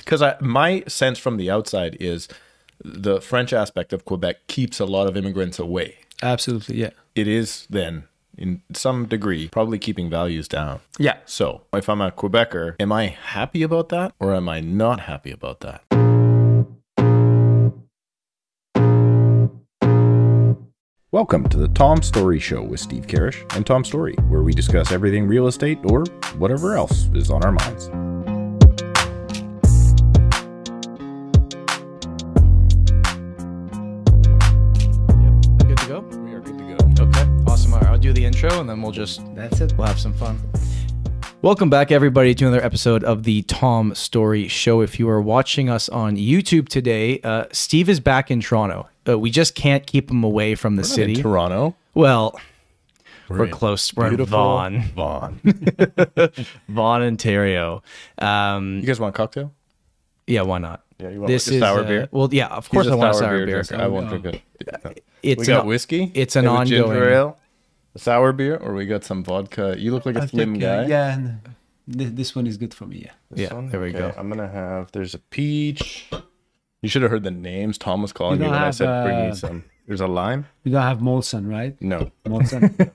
Because my sense from the outside is the French aspect of Quebec keeps a lot of immigrants away. Absolutely, yeah. It is then, in some degree, probably keeping values down. Yeah. So if I'm a Quebecer, am I happy about that or am I not happy about that? Welcome to the Tom Storey Show with Steve Karrasch and Tom Storey, where we discuss everything real estate or whatever else is on our minds. Good to go? We are good to go. Okay, awesome. All right, I'll do the intro and then we'll have some fun. Welcome back, everybody, to another episode of the Tom Storey Show. If you are watching us on YouTube today, Steve is back in Toronto. We just can't keep him away from the city. In Toronto? Well, we're close. We're in Vaughan. Vaughan, Ontario. You guys want a cocktail? Yeah, why not? Yeah, you want a sour beer? Well, yeah, of course I want a sour beer. I won't drink it. It's we got whiskey? It's an ongoing... Ginger ale? A sour beer, or we got some vodka? You look like a slim guy. Yeah, and this one is good for me. Yeah. There we go. I'm gonna have. There's a peach. You should have heard the names. Tom was calling me when I said bring me some. There's a lime. You don't have Molson, right? No. Molson.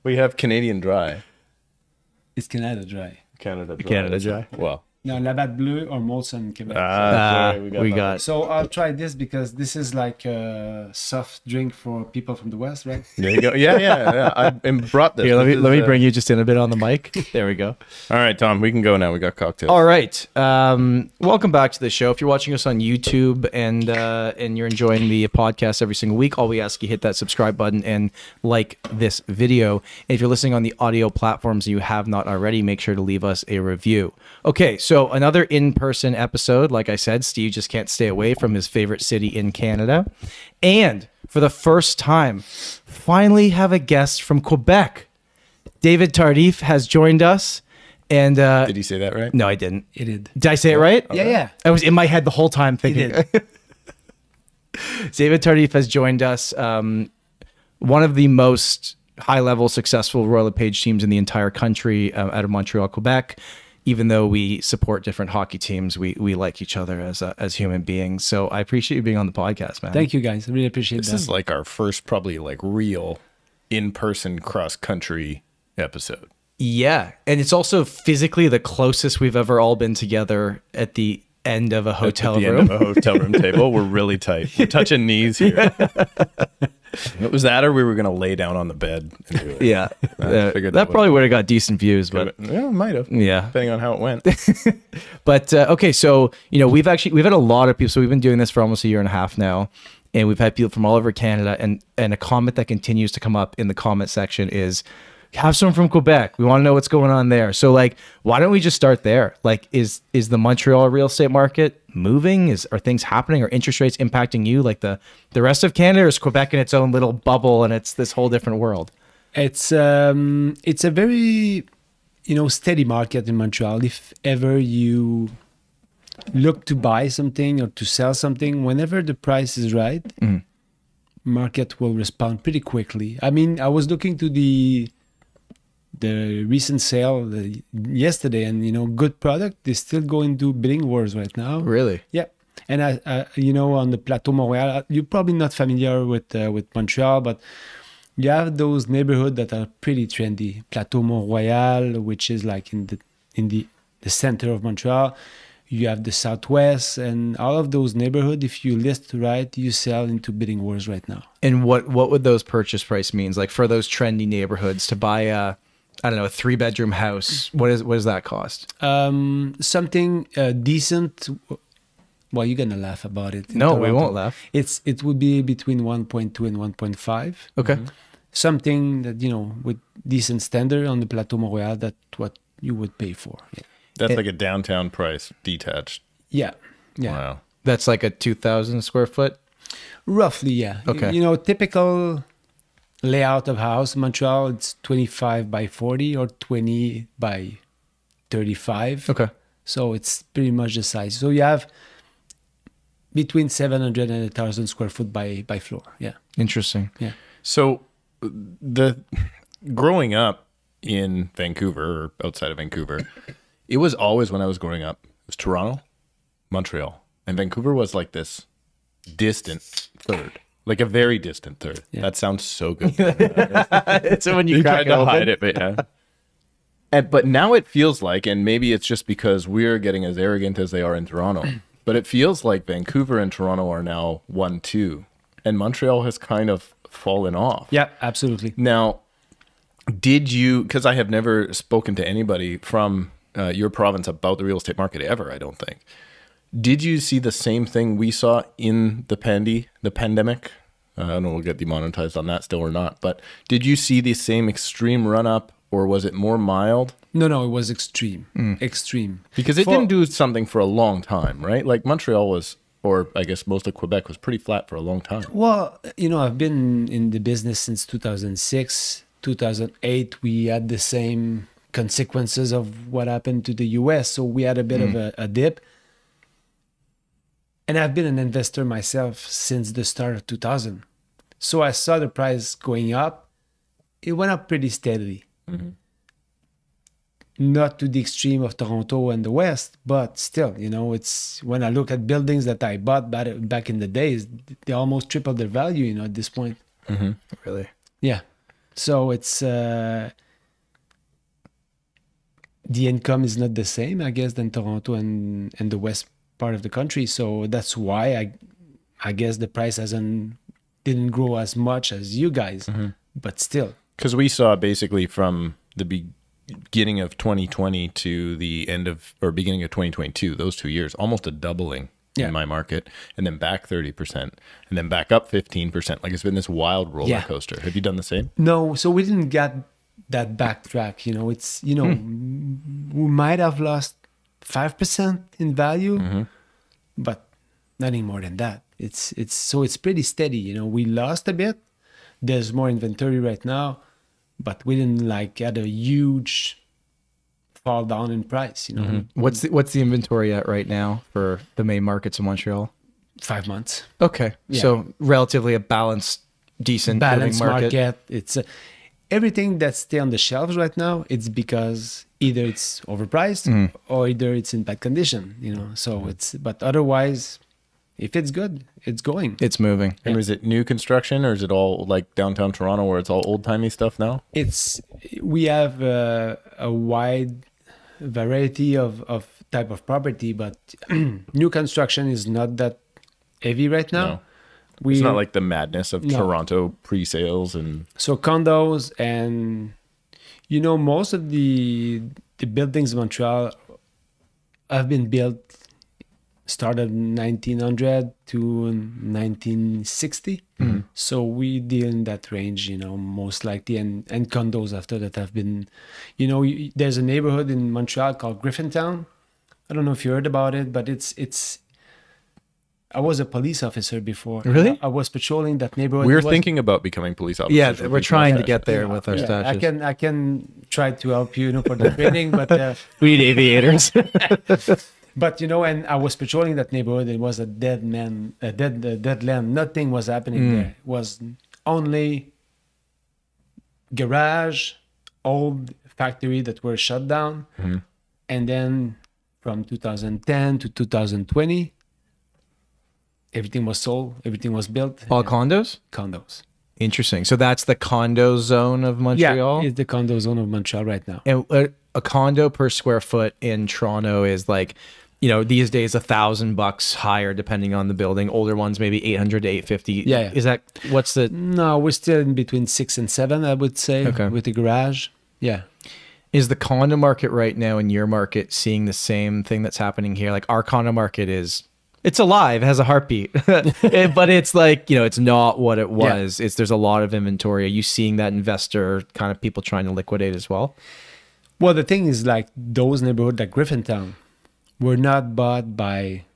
We have Canadian Dry. It's Canada Dry. Canada Dry. Well. No, Labatt Bleu or Molson Quebec. Sorry, we got. So I'll try this because this is like a soft drink for people from the West, right? There you go. Yeah. I brought this. Here, let me bring you just in a bit on the mic. There we go. All right, Tom, we can go now. We got cocktails. All right. Welcome back to the show. If you're watching us on YouTube and you're enjoying the podcast every single week, all we ask you hit that subscribe button and like this video. And if you're listening on the audio platforms and you have not already, make sure to leave us a review. Okay, so another in-person episode. Like I said, Steve just can't stay away from his favorite city in Canada. And for the first time, finally have a guest from Quebec. David Tardif has joined us. And did he say that right? No, I didn't. It did. Did I say it right? Yeah. I was in my head the whole time thinking. David Tardif has joined us. One of the most high-level successful Royal LePage teams in the entire country out of Montreal, Quebec. Even though we support different hockey teams, we like each other as human beings. So I appreciate you being on the podcast, man. Thank you, guys. I really appreciate that. This is like our first probably like real in-person cross-country episode. Yeah. And it's also physically the closest we've ever all been together at the end of a hotel room. End of a hotel room table. We're really tight. We're touching knees here. It was that, or we were going to lay down on the bed and do it. Yeah. That probably would have got decent views, but yeah, it might have. Yeah. Depending on how it went. But okay, so we've had a lot of people. So we've been doing this for almost a year and a half now, and we've had people from all over Canada. And a comment that continues to come up in the comment section is, have someone from Quebec. We want to know what's going on there. So like, why don't we just start there? Like, is the Montreal real estate market moving? Are things happening? Are interest rates impacting you like the rest of Canada? Or is Quebec in its own little bubble and it's this whole different world? It's a very, steady market in Montreal. If ever you look to buy something or to sell something, whenever the price is right, market will respond pretty quickly. I mean, I was looking to the recent sale yesterday, and good product. They still go into bidding wars right now. Really? Yeah. And on the Plateau Montreal, you're probably not familiar with Montreal, but you have those neighborhoods that are pretty trendy. Plateau Montreal, which is like in the center of Montreal. You have the Southwest, and all of those neighborhoods. If you list right, you sell into bidding wars right now. And what would those purchase price means? Like for those trendy neighborhoods to buy a 3-bedroom house, what does that cost? Something decent. Well, you're gonna laugh about it. No, we won't laugh. It would be between 1.2 and 1.5. Okay. Something that with decent standard on the Plateau Montreal. That's what you would pay for. Yeah. That's like a downtown price, detached. Yeah. Wow. That's like a 2,000 square foot. Roughly, yeah. Okay. Typical layout of house in Montreal, it's 25 by 40 or 20 by 35. Okay. So it's pretty much the size. So you have between 700 and 1,000 square foot by floor. Yeah. Interesting. Yeah. So growing up in Vancouver or outside of Vancouver, it was always, when I was growing up, it was Toronto, Montreal. And Vancouver was like this distant third. Like a very distant third. Yeah. That sounds so good. It's when you Tried crack it to open. hide it, but yeah. But now it feels like, and maybe it's just because we're getting as arrogant as they are in Toronto, but it feels like Vancouver and Toronto are now 1-2, and Montreal has kind of fallen off. Yeah, absolutely. Now, did you, because I have never spoken to anybody from your province about the real estate market ever, I don't think. Did you see the same thing we saw in the pandemic? I don't know, we'll get demonetized on that still or not, but did you see the same extreme run up, or was it more mild? No, it was extreme. Extreme. Because it didn't do something for a long time, right? Like Montreal was, or I guess most of Quebec was pretty flat for a long time. Well, I've been in the business since 2006, 2008. We had the same consequences of what happened to the US. So we had a bit of a dip. And I've been an investor myself since the start of 2000. So I saw the price going up. It went up pretty steadily. Not to the extreme of Toronto and the West, but still, it's when I look at buildings that I bought back in the days, they almost tripled their value, at this point. Really? Yeah. So it's the income is not the same, I guess, than Toronto and the West part of the country. So that's why I guess the price didn't grow as much as you guys, but still. Because we saw basically from the beginning of 2020 to the end of, or beginning of 2022, those 2 years, almost a doubling in my market, and then back 30%, and then back up 15%. Like it's been this wild roller coaster. Have you done the same? No, so we didn't get that backtrack. It's we might have lost 5% in value, but nothing more than that. It's pretty steady. We lost a bit. There's more inventory right now, but we didn't had a huge fall down in price. What's the inventory at right now for the main markets in Montreal? 5 months. Okay, so relatively a balanced, decent Balanced living market. It's everything that's still on the shelves right now. It's because either it's overpriced or either it's in bad condition. So but otherwise, if it's good, it's going. It's moving. And is it new construction, or is it all like downtown Toronto where it's all old timey stuff now? We have a wide variety of type of property, but new construction is not that heavy right now. No. It's not like the madness of Toronto pre-sales and so condos, and most of the buildings in Montreal have been built started 1900 to 1960. So we deal in that range, most likely, and condos after that have been, there's a neighborhood in Montreal called Griffintown. I don't know if you heard about it, but it's I was a police officer before. Really? I was patrolling that neighborhood. we're thinking about becoming police officers. Yeah, we're trying to get there with our stashes. I can try to help you, for the training, but We need aviators. but and I was patrolling that neighborhood. It was a dead land. Nothing was happening there. It was only garage, old factory that were shut down, and then from 2010 to 2020. Everything was sold. Everything was built. All condos? Condos. Interesting. So that's the condo zone of Montreal? Yeah, it's the condo zone of Montreal right now. And a condo per square foot in Toronto is like, these days $1,000 higher depending on the building. Older ones maybe $800 to $850. Yeah. Is that what's the? No, we're still in between 6 and 7, I would say, with the garage. Yeah. Is the condo market right now in your market seeing the same thing that's happening here? Like our condo market it's alive, it has a heartbeat, but it's like, it's not what it was. Yeah. There's a lot of inventory. Are you seeing that investor kind of people trying to liquidate as well? Well, the thing is, like those neighborhoods like Griffintown were not bought by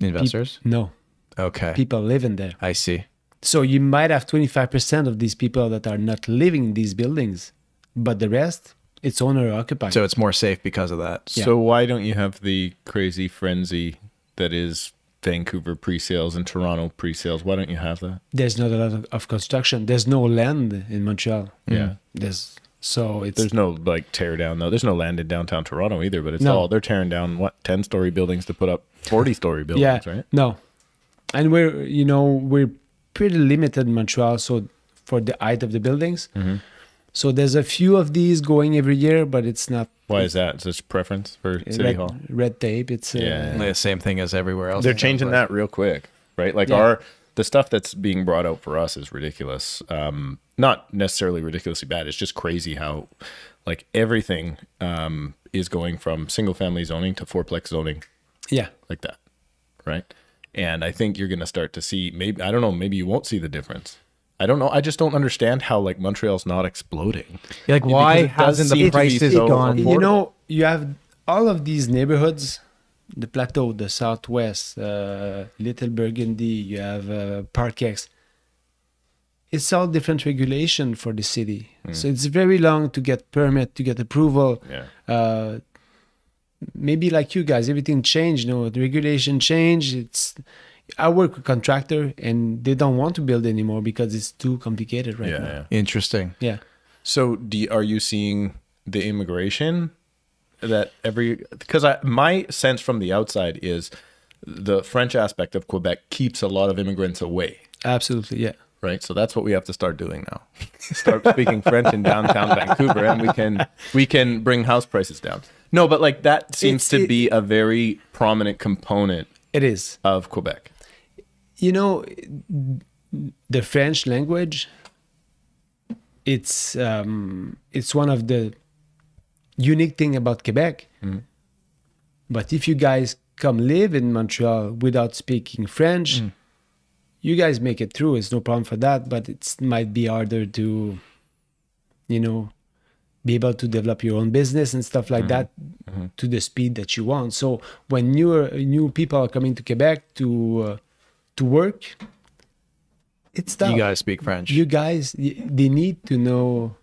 investors. No. Okay. People living there. I see. So you might have 25% of these people that are not living in these buildings, but the rest, it's owner occupied. So it's more safe because of that. Yeah. So why don't you have the crazy frenzy that is Vancouver pre-sales and Toronto pre-sales? Why don't you have that? There's not a lot of construction. There's no land in Montreal. Yeah. So it's There's no like tear down though. There's no land in downtown Toronto either, but it's No. all they're tearing down 10-story buildings to put up 40-story buildings, right? No, and we're pretty limited in Montreal, so for the height of the buildings. Mm-hmm. So there's a few of these going every year, but it's not. Why is that? Is this preference for City Hall? Red tape. It's Yeah. The same thing as everywhere else. They're changing that real quick, right? Like Yeah. the stuff that's being brought out for us is ridiculous. Not necessarily ridiculously bad. It's just crazy how like everything is going from single family zoning to fourplex zoning yeah. like that, right? And I think you're going to start to see maybe, I don't know, maybe you won't see the difference. I don't know. I just don't understand how like Montreal's not exploding. Like, why Because it does hasn't seem the to be prices so gone? affordable. You have all of these neighborhoods, the Plateau, the Southwest, Little Burgundy, you have Park X. It's all different regulation for the city. So it's very long to get permit, to get approval. Yeah. Maybe like you guys, everything changed. The regulation changed. I work with contractor and they don't want to build anymore because it's too complicated right now. Yeah. Interesting. Yeah. So are you seeing the immigration that because my sense from the outside is the French aspect of Quebec keeps a lot of immigrants away, Absolutely. Yeah. right? So that's what we have to start doing now. Start speaking French in downtown Vancouver and we can bring house prices down. No, but like that seems to be a very prominent component It is. of Quebec. The French language, it's one of the unique thing about Quebec. But if you guys come live in Montreal without speaking French, you guys make it through. It's no problem for that, but it might be harder to, be able to develop your own business and stuff like that to the speed that you want. So when new people are coming to Quebec to work, it's tough. You guys speak French. You guys, they need to know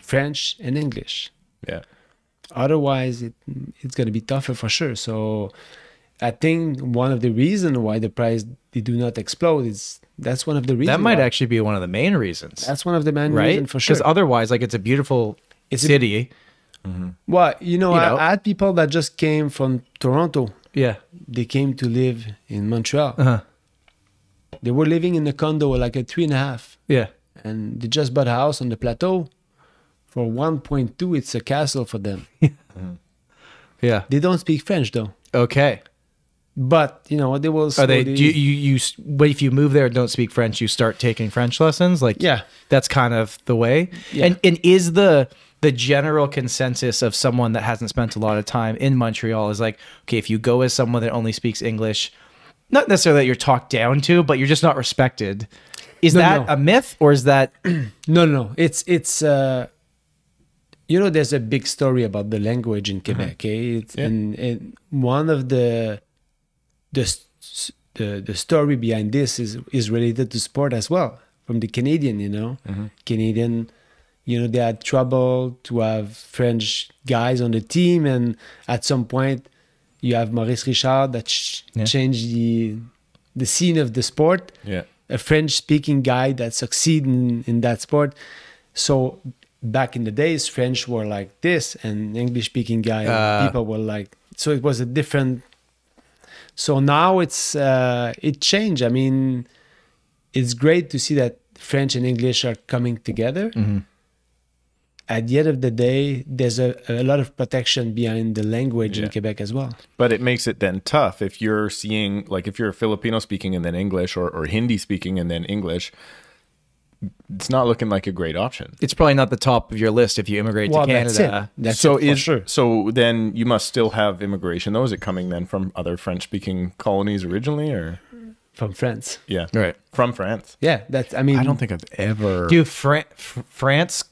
French and English. Yeah. Otherwise, it's going to be tougher for sure. So I think one of the reasons why the price they do not explode is that's one of the reasons. That might why. actually be one of the main reasons. That's one of the main right? reasons for sure. Because otherwise, like, it's a beautiful city. Well, I had people that just came from Toronto. Yeah. They came to live in Montreal. Uh-huh. They were living in a condo like a 3.5, Yeah. and they just bought a house on the plateau for 1.2. It's a castle for them. Yeah. They don't speak French though, Okay. but they will. Are they? slowly- Do you? But if you move there and don't speak French, you start taking French lessons. Like, Yeah. that's kind of the way. Yeah. And is the general consensus of someone that hasn't spent a lot of time in Montreal is like, okay, if you go as someone that only speaks English, not necessarily that you're talked down to, but you're just not respected. Is that No. a myth, or is that? No. It's there's a big story about the language in Quebec. And one of the story behind this is related to sport as well. From the Canadian, Canadian, they had trouble to have French guys on the team, and at some point, you have Maurice Richard that changed the scene of the sport. Yeah. A French-speaking guy that succeed in that sport. So back in the days, French were like this, and English-speaking people were like. So it was a different. So now it changed. I mean, it's great to see that French and English are coming together. At the end of the day, there's a lot of protection behind the language in Quebec as well. But it makes it then tough if you're seeing, like if you're Filipino speaking and then English or Hindi speaking and then English, it's not looking like a great option. It's probably not the top of your list if you immigrate to That's Canada. it. That's so it for sure. So then you must still have immigration though. Is it coming then from other French speaking colonies originally or? From France. Yeah. Right. From France. Yeah, I mean, I don't think I've ever. Do France,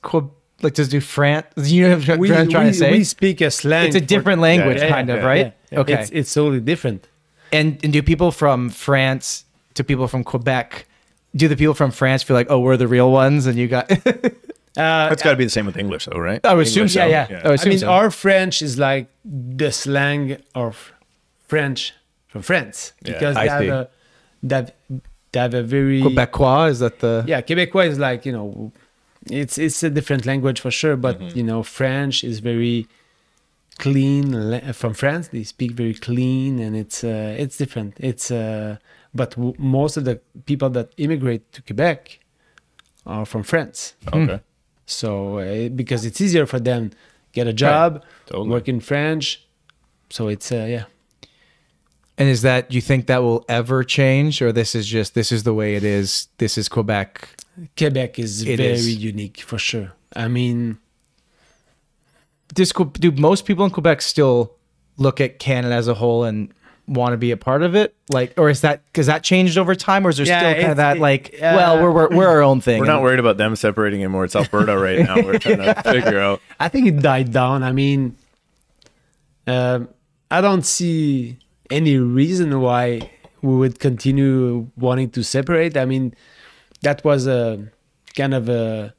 like, does do France? You know what I'm trying to say? We speak a slang. It's a different language, yeah, kind of, yeah, right? Yeah. Okay. It's totally different. And do people from France to people from Quebec, do the people from France feel like, oh, we're the real ones, and you got? That's got to be the same with English though, right? I would assume English, so. Yeah. I would assume I mean, so. our French is like the slang of French from France Yeah, because I see. they have a very Quebecois, is that the? Yeah, Quebecois is like it's a different language for sure, but you know, French is very clean. From France, they speak very clean, and it's different. But most of the people that immigrate to Quebec are from France. Okay. So because it's easier for them get a job, Right. Totally. work in French. So it's yeah. And is that, you think that will ever change, or this is the way it is? This is Quebec. Quebec is very unique for sure. I mean, Do most people in Quebec still look at Canada as a whole and want to be a part of it? Like, or is that, because that changed over time, or is there still kind of that well, we're our own thing? We're not worried about them separating anymore. It's Alberta right now. We're trying to figure out. I think it died down. I mean, I don't see any reason why we would continue wanting to separate. I mean, that was a kind of a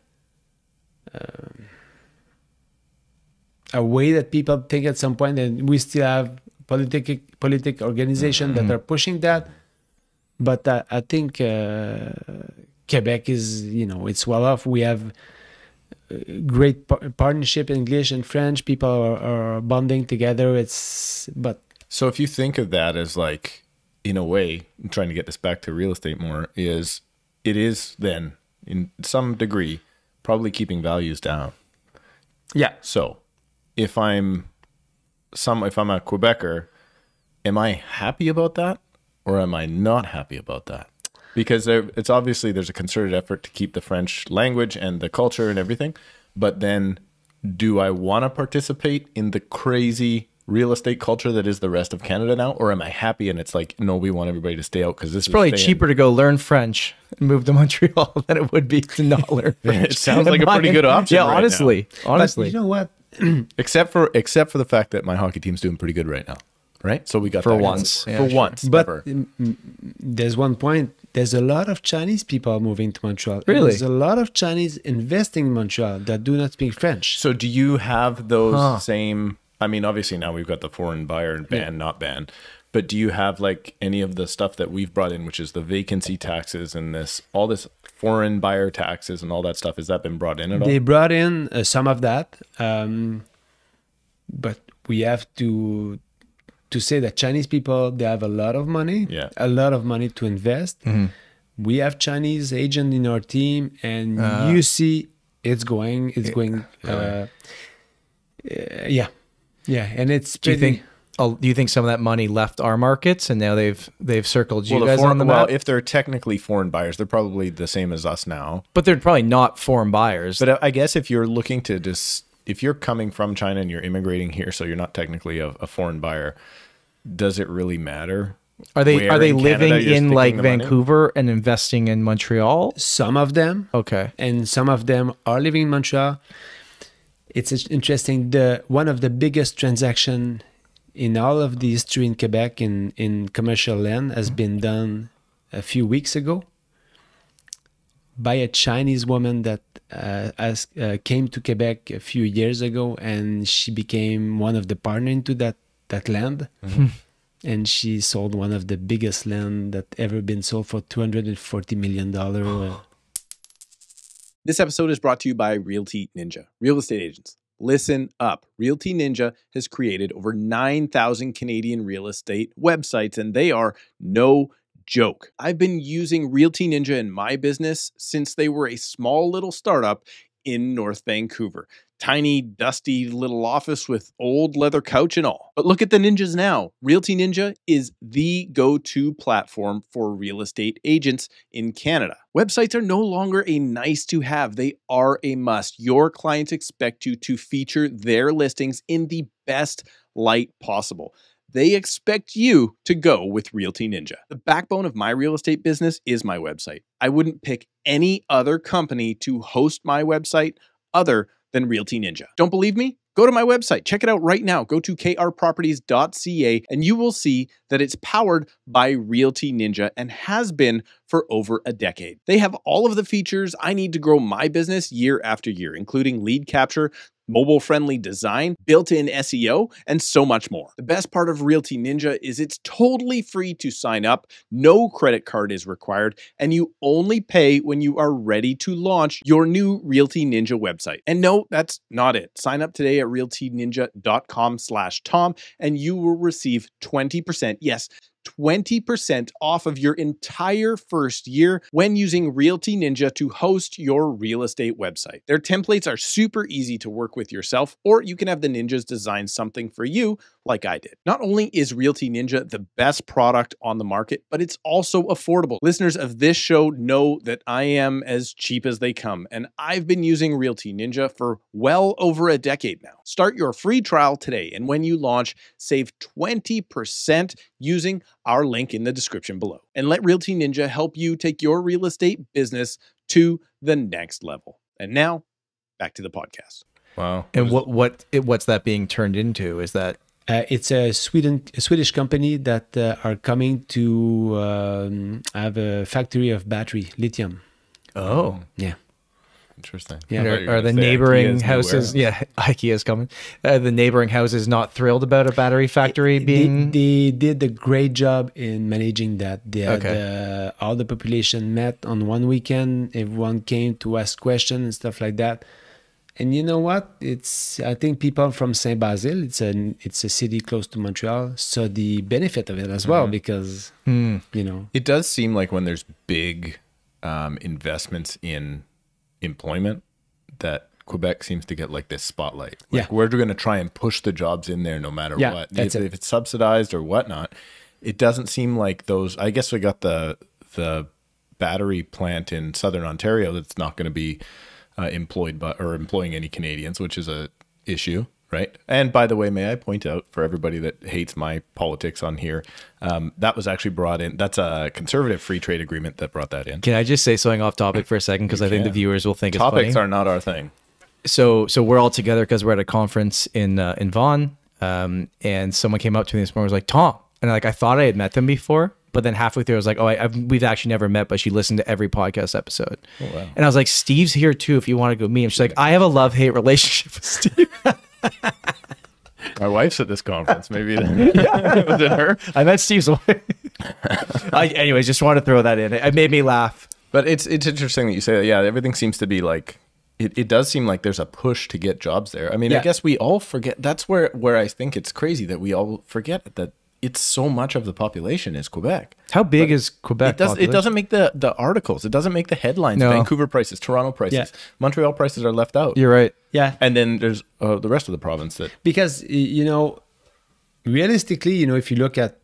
way that people think at some point, and we still have politic organizations that are pushing that. But I think Quebec is, you know, it's well off. We have great partnership in English and French. People are bonding together. So if you think of that as like, in a way, I'm trying to get this back to real estate more, it is then in some degree probably keeping values down. Yeah. So if I'm a Quebecer, am I happy about that, or am I not happy about that? Because it's obviously there's a concerted effort to keep the French language and the culture and everything, but then do I want to participate in the crazy real estate culture that is the rest of Canada now, or am I happy and it's like, no, we want everybody to stay out because this It's probably cheaper to go learn French and move to Montreal than it would be to not learn French. It sounds like a pretty good option. Yeah, right honestly. But you know what? except for the fact that my hockey team's doing pretty good right now, right? So we got For that once. going. Yeah, for sure. once, But ever. there's one point. There's a lot of Chinese people moving to Montreal. Really? There's a lot of Chinese investing in Montreal that do not speak French. So do you have those same? I mean, obviously now we've got the foreign buyer and ban, not ban, but do you have like any of the stuff that we've brought in, which is the vacancy taxes and all this foreign buyer taxes and all that stuff? Has that been brought in at all? They brought in some of that, but we have to say that Chinese people, they have a lot of money, a lot of money to invest. We have Chinese agent in our team, and you see it's going. Yeah, and it's. Do you think some of that money left our markets and now they've circled you guys on the well, map? if they're technically foreign buyers, they're probably the same as us now. But they're probably not foreign buyers. But I guess if you're looking to if you're coming from China and you're immigrating here, so you're not technically a foreign buyer, does it really matter? Are they in living Canada you're in sticking like the money? Vancouver and investing in Montreal? Some of them, Okay. and some of them are living in Montreal. It's interesting. One of the biggest transaction in all of the history in Quebec in commercial land has been done a few weeks ago by a Chinese woman that came to Quebec a few years ago, and she became one of the partners into that land. And she sold one of the biggest land that ever been sold for $240 million. This episode is brought to you by Realty Ninja. Real estate agents, listen up. Realty Ninja has created over 9,000 Canadian real estate websites, and they are no joke. I've been using Realty Ninja in my business since they were a small little startup in North Vancouver. Tiny, dusty little office with old leather couch and all. But look at the ninjas now. Realty Ninja is the go-to platform for real estate agents in Canada. Websites are no longer a nice to have. They are a must. Your clients expect you to feature their listings in the best light possible. They expect you to go with Realty Ninja. The backbone of my real estate business is my website. I wouldn't pick any other company to host my website other than Realty Ninja. Don't believe me? Go to my website. Check it out right now. Go to krproperties.ca and you will see that it's powered by Realty Ninja and has been for over a decade. They have all of the features I need to grow my business year after year, including lead capture, mobile-friendly design, built-in SEO, and so much more. The best part of Realty Ninja is it's totally free to sign up, no credit card is required, and you only pay when you are ready to launch your new Realty Ninja website. And no, that's not it. Sign up today at realtyninja.com/Tom, and you will receive 20%, yes, 20% off of your entire first year when using Realty Ninja to host your real estate website. Their templates are super easy to work with yourself, or you can have the ninjas design something for you like I did. Not only is Realty Ninja the best product on the market, but it's also affordable. Listeners of this show know that I am as cheap as they come, and I've been using Realty Ninja for well over a decade now. Start your free trial today, and when you launch, save 20% using our link in the description below. And let Realty Ninja help you take your real estate business to the next level. And now, back to the podcast. Wow. And what's that being turned into? Is that It's a Swedish company that are coming to have a factory of battery lithium. oh? Yeah. Interesting. Yeah. Are the neighboring houses? Yeah, IKEA's coming. The neighboring houses not thrilled about a battery factory being. They did a great job in managing that. They had all the population met on one weekend. Everyone came to ask questions and stuff like that. And you know what? I think people from Saint Basile, it's a city close to Montreal, saw the benefit of it as well because you know. It does seem like when there's big investments in employment that Quebec seems to get like this spotlight. Like we're going to try and push the jobs in there no matter what. If it's subsidized or whatnot, it doesn't seem like those. I guess we got the battery plant in Southern Ontario that's not going to be employing any Canadians, which is a issue, right? And by the way, may I point out for everybody that hates my politics on here, that was actually brought in. That's a conservative free trade agreement that brought that in. Can I just say something off topic for a second? Because I think the viewers will think topics it's funny. are not our thing. So we're all together because we're at a conference in Vaughan, and someone came up to me this morning and was like, Tom, and I thought I had met them before. But then halfway through, I was like, we've actually never met, but she listened to every podcast episode. Oh, wow. And I was like, Steve's here too if you want to go meet him. She's like, I have a love-hate relationship with Steve. My wife's at this conference. Maybe was it her? I met Steve's wife. Anyways, just wanted to throw that in. It made me laugh. But it's interesting that you say that. Yeah, everything seems to be like, it does seem like there's a push to get jobs there. I mean, I guess we all forget. That's where I think it's crazy that we all forget that it's so much of the population is Quebec. How big is Quebec? It doesn't make the articles. It doesn't make the headlines. No. Vancouver prices, Toronto prices, Montreal prices are left out. You're right. Yeah. And then there's the rest of the province that because you know, realistically, you know, if you look at,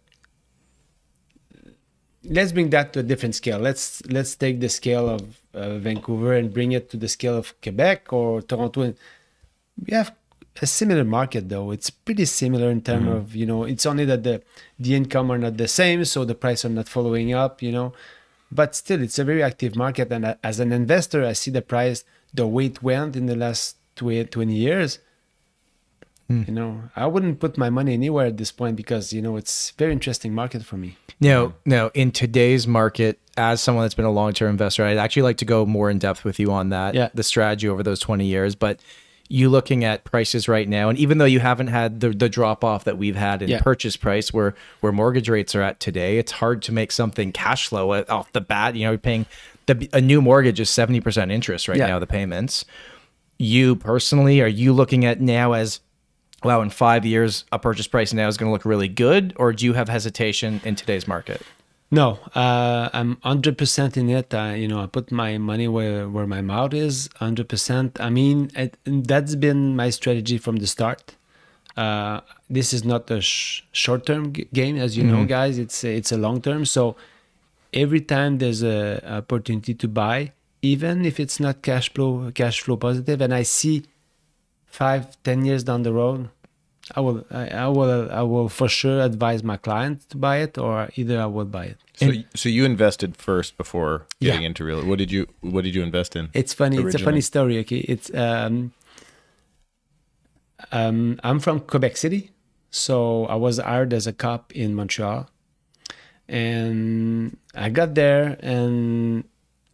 let's bring that to a different scale. Let's take the scale of Vancouver and bring it to the scale of Quebec or Toronto. We have a similar market though. It's pretty similar in terms of, you know, it's only that the income are not the same, so the price are not following up, you know, but still it's a very active market. And as an investor, I see the price, the way it went in the last 20 years, you know, I wouldn't put my money anywhere at this point because, you know, it's a very interesting market for me. Now, in today's market, as someone that's been a long-term investor, I'd actually like to go more in depth with you on that, the strategy over those 20 years, but you looking at prices right now, and even though you haven't had the drop off that we've had in purchase price where mortgage rates are at today, it's hard to make something cash flow off the bat. You know, you're paying a new mortgage is 70% interest right now, the payments. You personally, are you looking at now as, wow, in 5 years, a purchase price now is going to look really good, or do you have hesitation in today's market? No, I'm 100% in it. You know, I put my money where my mouth is, 100%. I mean, that's been my strategy from the start. This is not a short-term game, as you know, guys. It's a long-term. So every time there's a opportunity to buy, even if it's not cash flow positive, and I see 5-10 years down the road, I will for sure advise my client to buy it, or either I will buy it. So you invested first before getting into real estate. What did you invest in? It's funny. Originally? It's a funny story. Okay, it's I'm from Quebec City, so I was hired as a cop in Montreal, and I got there and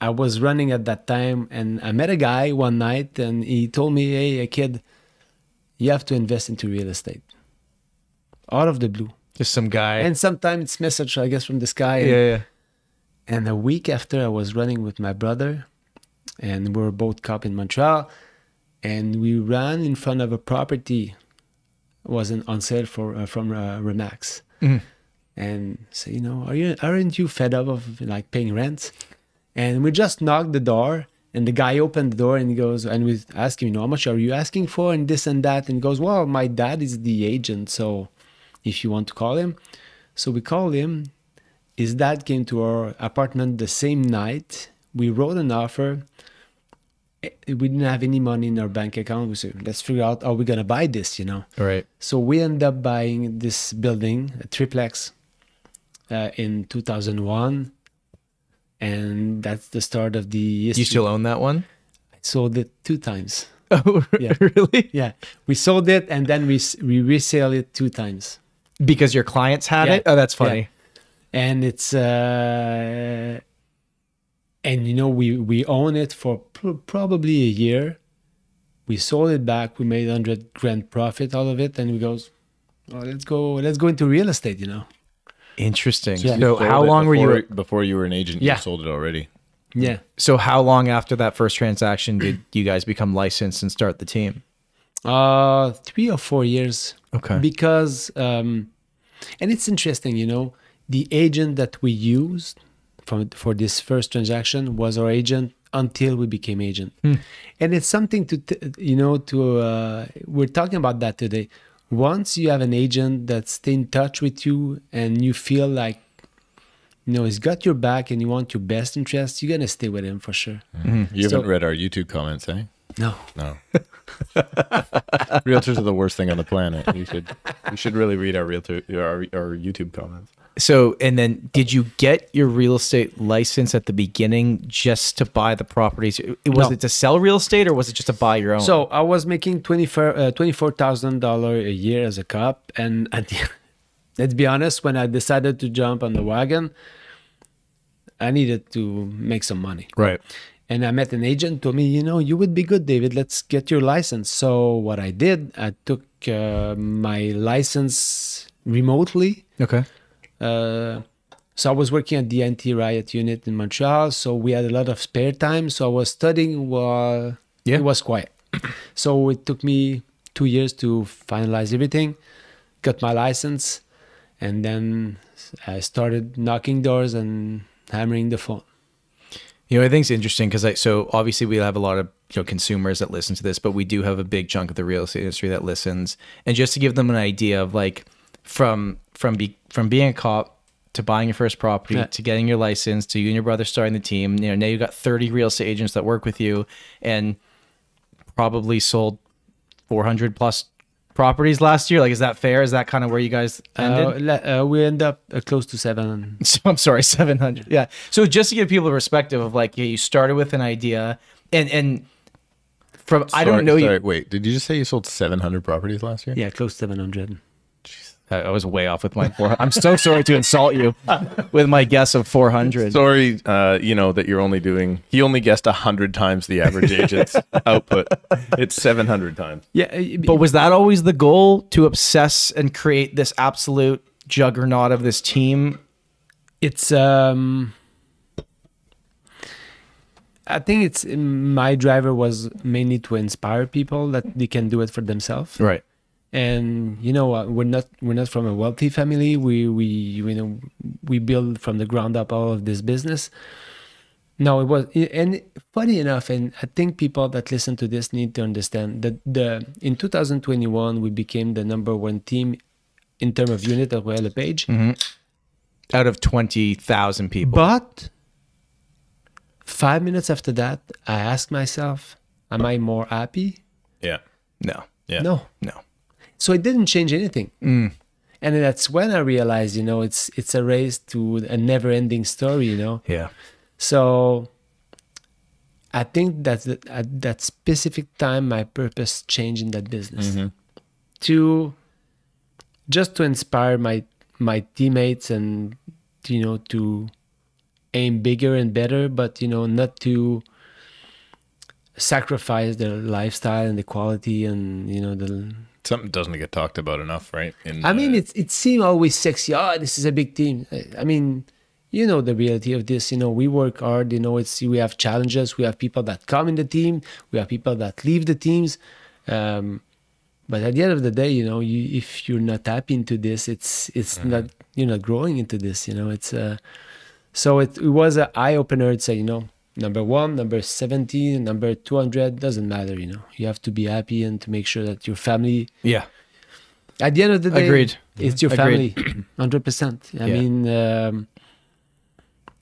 I was running at that time, and I met a guy one night, and he told me, "Hey, kid, you have to invest into real estate. Out of the blue. Just some guy. And sometimes it's message, I guess, from the sky. yeah. And a week after, I was running with my brother, and we were both cop in Montreal, and we ran in front of a property. It wasn't on sale for from Remax. And so, you know, aren't you fed up of like paying rent? And we just knocked the door, and the guy opened the door, and he goes, and we asked him, you know, how much are you asking for, and this and that, and he goes, well, my dad is the agent, so if you want to call him. So we called him. His dad came to our apartment the same night. We wrote an offer. We didn't have any money in our bank account. We said, let's figure out how we're going to buy this, you know. Right. So we ended up buying this building, a triplex, in 2001. And that's the start of the history. You still own that one? I sold it 2 times. Oh, Yeah. really? Yeah. We sold it, and then we resell it 2 times. Because your clients had Yeah. it? Oh, that's funny. Yeah. And it's and you know, we own it for probably a year. We sold it back. We made $100,000 profit out of it, and we goes, oh, let's go into real estate, you know. Interesting. Yeah. So how long were you? before you were an agent? Yeah. You sold it already. Yeah. So how long after that first transaction did you guys become licensed and start the team? 3 or 4 years. Okay. Because and it's interesting, you know, the agent that we used for this first transaction was our agent until we became agent. And it's something we're talking about that today. Once you have an agent that stays in touch with you and you feel like, you know, he's got your back and you want your best interest, you're going to stay with him for sure. You So- haven't read our YouTube comments, eh? No. No. Realtors are the worst thing on the planet. You should really read our YouTube comments. So, and then did you get your real estate license at the beginning just to buy the properties? Was No. it to sell real estate or was it just to buy your own? So I was making $24,000 a year as a cop, and let's be honest, when I decided to jump on the wagon, I needed to make some money. right. And I met an agent, told me, you know, you would be good, David. Let's get your license. So what I did, I took my license remotely. Okay. So I was working at the anti-riot unit in Montreal, so we had a lot of spare time. So I was studying while Yeah. it was quiet. So it took me 2 years to finalize everything, got my license, and then I started knocking doors and hammering the phone. You know, I think it's interesting because so obviously we have a lot of consumers that listen to this, but we do have a big chunk of the real estate industry that listens. And just to give them an idea of like from being a cop to buying your first property to getting your license to you and your brother starting the team, you know, now you've got 30 real estate agents that work with you and probably sold 400 plus properties last year. Like, is that fair? Is that kind of where you guys ended? We end up close to 700. So I'm sorry, 700. Yeah. So just to give people a perspective of like, yeah, you started with an idea and from, I don't know you. Wait, did you just say you sold 700 properties last year? Yeah, close to 700. I was way off with my 400. I'm so sorry to insult you with my guess of 400. Sorry, that you're only doing. He only guessed 100 times the average agent's output. It's 700 times. Yeah, But was that always the goal, to obsess and create this absolute juggernaut of this team? it's I think it's my driver was mainly to inspire people that they can do it for themselves. Right. And we're not from a wealthy family. We build from the ground up all of this business. No, it was, and funny enough, and I think people that listen to this need to understand that in 2021 we became the #1 team in terms of unit of LePage. Out of 20,000 people. But 5 minutes after that, I asked myself, am I more happy? Yeah. No. Yeah. No. So it didn't change anything. And that's when I realized, it's a race to a never-ending story, Yeah. So I think that at that specific time, my purpose changed in that business to inspire my teammates and, to aim bigger and better, but, not to sacrifice their lifestyle and the quality and the. Something doesn't get talked about enough, right? I mean, it seems always sexy. Oh, this is a big team. I mean, the reality of this. We work hard. We have challenges. We have people that come in the team. We have people that leave the teams. But at the end of the day, if you're not happy into this, it's not you're not growing into this. It's so it was an eye opener to say, number 1, number 70, number 200 doesn't matter. You have to be happy and to make sure that your family. Yeah. At the end of the day, Agreed. It's your family, 100%. I mean,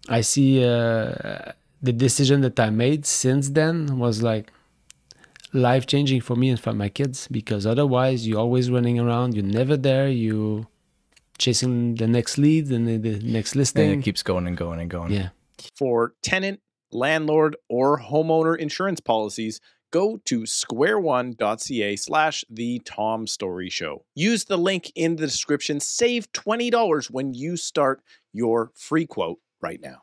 I see the decision that I made since then was like life-changing for me and for my kids, because otherwise you're always running around, you're never there, you chasing the next lead and the next listing. And it keeps going and going and going. Yeah. For tenant, landlord, or homeowner insurance policies, go to squareone.ca/The Tom Storey Show. Use the link in the description. Save $20 when you start your free quote right now.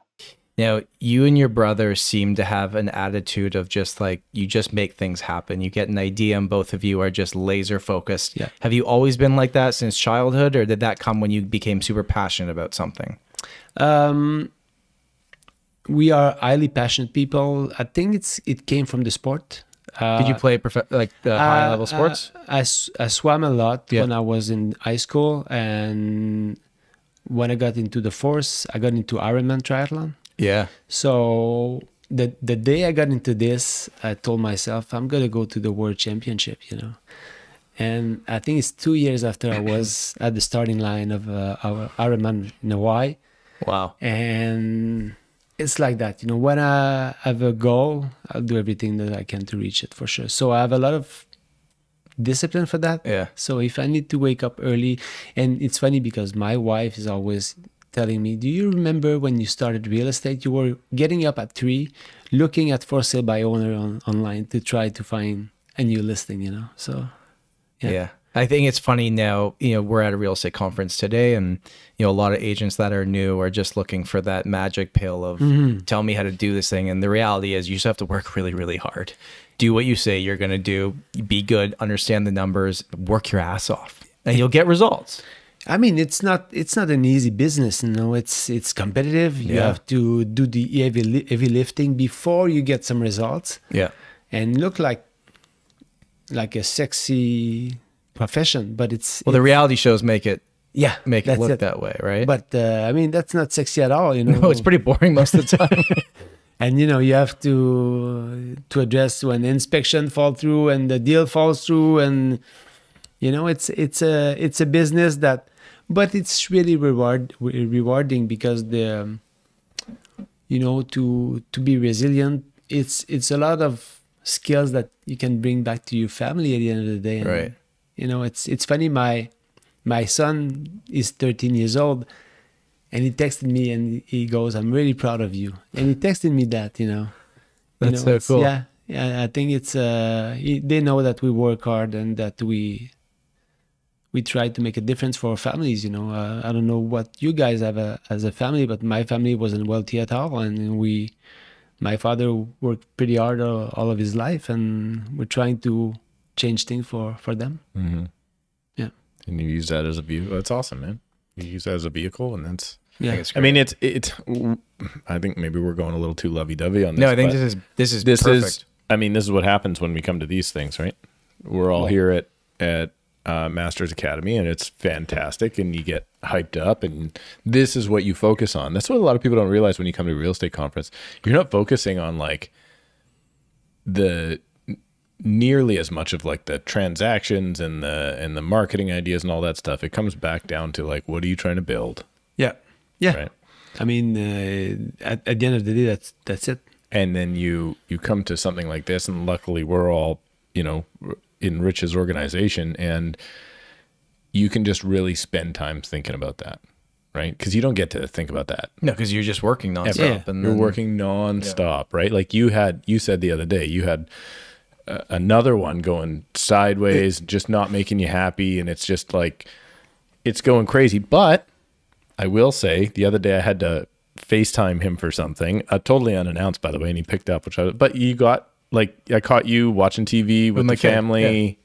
Now, you and your brother seem to have an attitude of just like, you just make things happen. You get an idea and both of you are just laser focused. Yeah. Have you always been like that since childhood, or did that come when you became super passionate about something? We are highly passionate people. I think it came from the sport. Did you play high level sports? I swam a lot when I was in high school, and when I got into the force, I got into Ironman triathlon. Yeah. So the day I got into this, I told myself I'm gonna go to the World Championship, And I think it's 2 years after I was at the starting line of our Ironman in Hawaii. Wow. And it's like that, when I have a goal, I'll do everything that I can to reach it, for sure. So I have a lot of discipline for that. Yeah. So if I need to wake up early, and it's funny because my wife is always telling me, do you remember when you started real estate, you were getting up at 3, looking at for sale by owner online to try to find a new listing, So yeah. I think it's funny now, we're at a real estate conference today, and, a lot of agents that are new are just looking for that magic pill of tell me how to do this thing. And the reality is you just have to work really, really hard. Do what you say you're going to do, be good, understand the numbers, work your ass off, and you'll get results. I mean, it's not an easy business, it's competitive. You have to do the heavy lifting before you get some results. Yeah. And look like a sexy profession, but it's the reality shows make it look it that way, right? But I mean, that's not sexy at all, No, it's pretty boring most of the time. And you have to address when the inspection fall through and the deal falls through, and it's a business that, but it's really rewarding because to be resilient, it's a lot of skills that you can bring back to your family at the end of the day. And, right. It's funny. My son is 13 years old, and he texted me and he goes, "I'm really proud of you." And he texted me that, That's so cool. Yeah, I think it's they know that we work hard and that we try to make a difference for our families. I don't know what you guys have as a family, but my family wasn't wealthy at all, and my father worked pretty hard all of his life, and we're trying to change things for them. Mm-hmm. Yeah. And you use that as a vehicle. That's awesome, man. You use that as a vehicle, and that's. Yeah. I mean, it's. I think maybe we're going a little too lovey-dovey on this. No, I think this is perfect. I mean, this is what happens when we come to these things, right? We're all here at Masters Academy, and it's fantastic, and you get hyped up, and this is what you focus on. That's what a lot of people don't realize when you come to a real estate conference. You're not focusing on like the nearly as much of like the transactions and the marketing ideas and all that stuff. It comes back down to like, what are you trying to build? Yeah. Right? I mean, at the end of the day, that's it. And then you come to something like this, and luckily we're all, in Rich's organization, and you can just really spend time thinking about that, right? Because you don't get to think about that. No, because you're just working nonstop. Yeah. And You're working nonstop, right? Like you said the other day, you had another one going sideways, just not making you happy, and it's just like, it's going crazy. But I will say, the other day I had to FaceTime him for something, totally unannounced, by the way, and he picked up, but you got like I caught you watching TV with my the kid, family,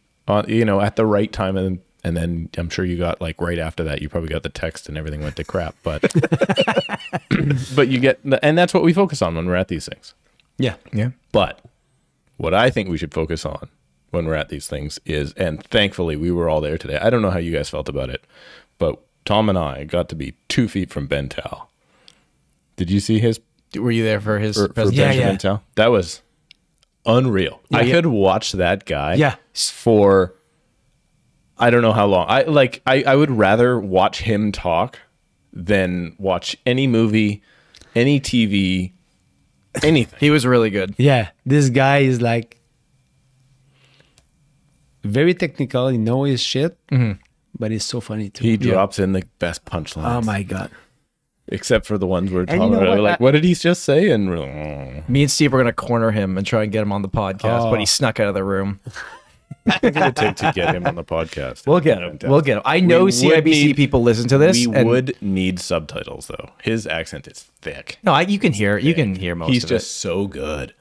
you know, at the right time, and then I'm sure you got like right after that, you probably got the text and everything went to crap. But but you get, and that's what we focus on when we're at these things. Yeah. Yeah. But what I think we should focus on when we're at these things is, and thankfully we were all there today. I don't know how you guys felt about it, but Tom and I got to be 2 feet from Ben Tal. Did you see his? Were you there for his For presentation? Benjamin Tal? That was unreal. I could watch that guy for I don't know how long. I would rather watch him talk than watch any movie, any TV, anything. He was really good. Yeah. This guy is like very technical. He knows his shit, but he's so funny too. He drops in the best punchlines. Oh my God. Except for the ones where And Tom, you know what? like, what did he just say? And we're like, oh. Me and Steve were going to corner him and try and get him on the podcast, but he snuck out of the room. What would it take to get him on the podcast? We'll get him. We'll get him. I know We would CIBC need- people listen to this. We and- would need subtitles though. His accent is thick. No, you can hear. You can hear most He's of just so good.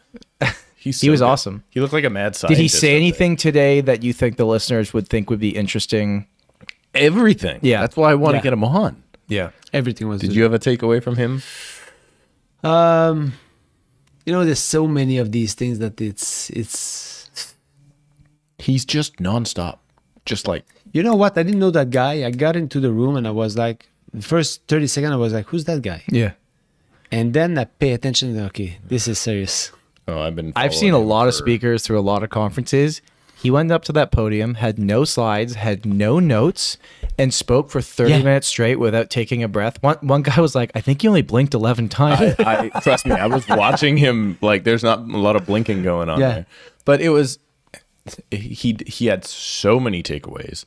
He was awesome. He looked like a mad it. scientist. Did he say anything today that you think the listeners would think would be interesting? Everything. Yeah. That's why I want to Yeah. get him on. Yeah. Everything was. Did you have a takeaway from him? You know, there's so many of these things that it's. He's just nonstop. Just like, You know what? I didn't know that guy. I got into the room and I was like, the first 30 seconds, I was like, who's that guy? Yeah. And then I pay attention. Okay, this is serious. oh, I've seen a lot of speakers through a lot of conferences. He went up to that podium, had no slides, had no notes, and spoke for 30 minutes straight without taking a breath. One guy was like, I think he only blinked 11 times. I trust me, I was watching him. Like, there's not a lot of blinking going on there, but it was. He had so many takeaways.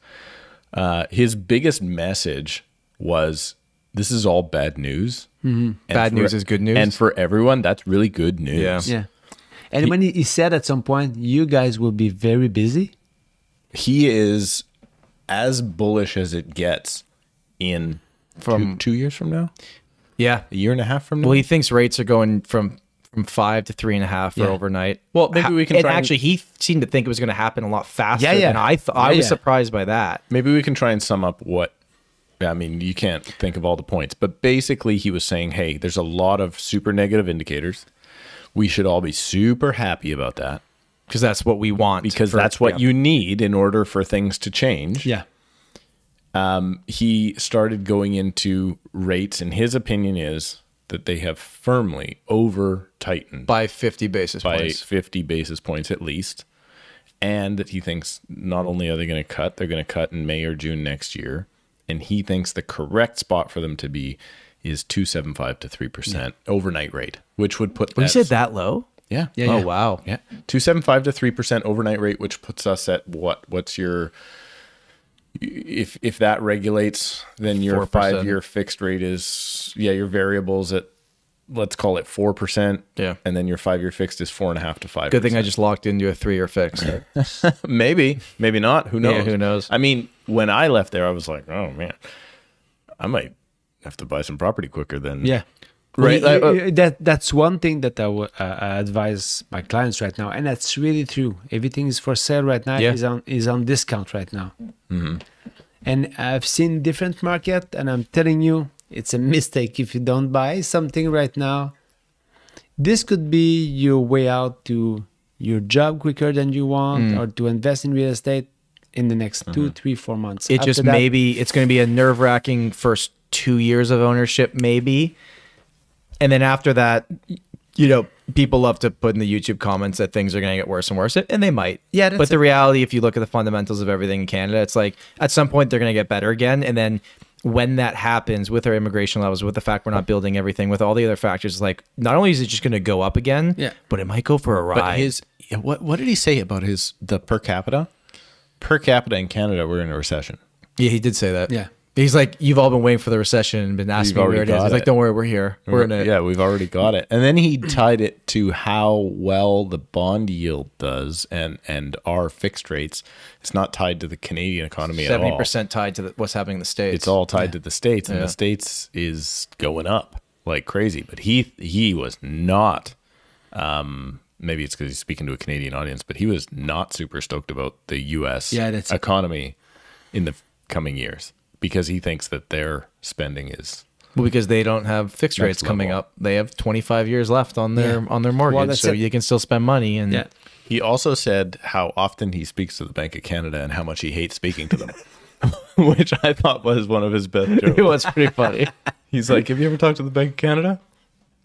His biggest message was, "This is all bad news. And Bad news is good news. and for everyone, that's really good news." Yeah. Yeah. And when he said at some point, you guys will be very busy. He is as bullish as it gets in From- 2 years from now, Yeah. a year and a half from now. Well, he thinks rates are going from 5 to 3.5 for Yeah. overnight. Well, maybe we can And try and- actually, he seemed to think it was going to happen a lot faster Yeah, yeah. than I thought. I Yeah, was yeah. surprised by that. Maybe we can try and sum up what. I mean, you can't think of all the points, but basically, he was saying, "Hey, there's a lot of super negative indicators. We should all be super happy about that Because that's what we want. because that's what you need in order for things to change." Yeah. He started going into rates, and his opinion is that they have firmly over tightened by 50 basis by points. 50 basis points at least, and that he thinks not only are they going to cut, they're going to cut in May or June next year, and he thinks the correct spot for them to be is 2.75 to 3% overnight rate, which would put When you said that low? yeah, Yeah, Oh, yeah. wow. yeah, 2.75 to 3% overnight rate, which puts us at what? What's your if that regulates, then your 4%. 5-year fixed rate is your variables at, let's call it 4%. Yeah. And then your 5-year fixed is 4.5 to 5%. Good thing I just locked into a 3-year fix. maybe not. Who knows? Yeah, who knows? I mean, when I left there, I was like, oh man, I might have to buy some property quicker than Yeah. Right, That's one thing that I advise my clients right now, and that's really true. Everything is for sale right now. Yeah. Is on discount right now. And I've seen different market, and I'm telling you, it's a mistake if you don't buy something right now. This could be your way out to your job quicker than you want, or to invest in real estate in the next 2, 3, 4 months. It just After that, maybe it's going to be a nerve-wracking first 2 years of ownership, maybe. And then after that, you know, people love to put in the YouTube comments that things are going to get worse and worse, and they might. Yeah, that's but the reality, if you look at the fundamentals of everything in Canada, it's like at some point they're going to get better again. And then when that happens with our immigration levels, with the fact we're not building everything, with all the other factors, it's like not only is it just going to go up again, but it might go for a ride. But his what did he say about the per capita? Per capita in Canada, we're in a recession. Yeah, he did say that. Yeah. He's like, you've all been waiting for the recession and been asking me where it is. He's like, don't worry, we're here. We're in it. Yeah, we've already got it. And then he tied it to how well the bond yield does and our fixed rates. It's not tied to the Canadian economy at all. 70% tied to what's happening in the States. It's all tied to the States, and the States is going up like crazy. But he was not maybe it's because he's speaking to a Canadian audience, but he was not super stoked about the U.S. economy in the coming years because he thinks that their spending is... Well, because they don't have fixed rates coming up. They have 25 years left on their mortgage, so you can still spend money. And He also said how often he speaks to the Bank of Canada and how much he hates speaking to them, which I thought was one of his best jokes. It was pretty funny. He's like, have you ever talked to the Bank of Canada?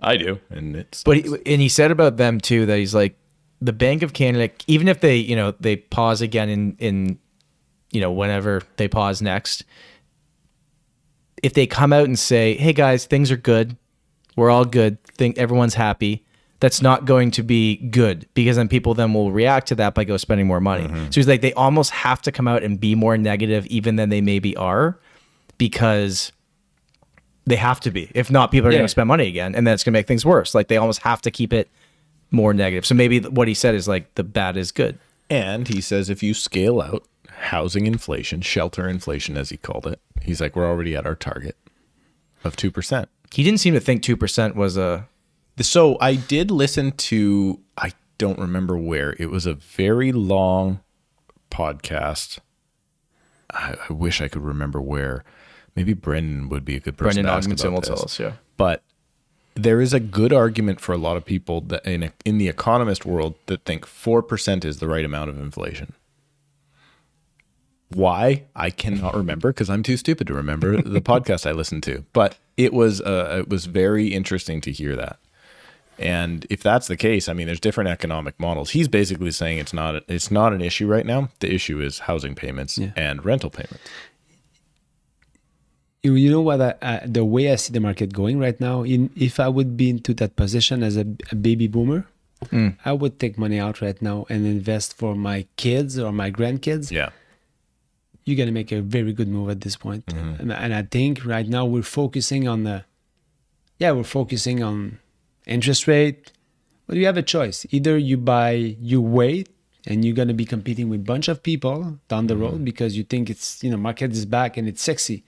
I do. And it's... But he said about them, too, that he's like, the Bank of Canada, even if they, they pause again in whenever they pause next, if they come out and say, hey, guys, things are good, we're all good, everyone's happy, that's not going to be good because then people will react to that by spending more money. So he's like, they almost have to come out and be more negative even than they maybe are because they have to be. If not, people are going to spend money again and then it's going to make things worse. Like they almost have to keep it more negative. So maybe what he said is like the bad is good. And he says if you scale out housing inflation, shelter inflation as he called it, he's like, we're already at our target of 2%. He didn't seem to think 2% was a... So I did listen to, I don't remember where, it was a very long podcast. I wish I could remember where. Maybe Brendan would be a good person to ask about will this. tell us, yeah. But there is a good argument for a lot of people that in the economist world that think 4% is the right amount of inflation. Why? I cannot remember because I'm too stupid to remember the podcast I listened to. But it was very interesting to hear that. And if that's the case, I mean, there's different economic models. He's basically saying it's not an issue right now. The issue is housing payments and rental payments. You know what? The way I see the market going right now, if I would be into that position as a baby boomer, I would take money out right now and invest for my kids or my grandkids. Yeah. You're going to make a very good move at this point. And I think right now we're focusing on interest rate, but you have a choice. Either you wait and you're going to be competing with a bunch of people down the road because you think it's, market is back and it's sexy.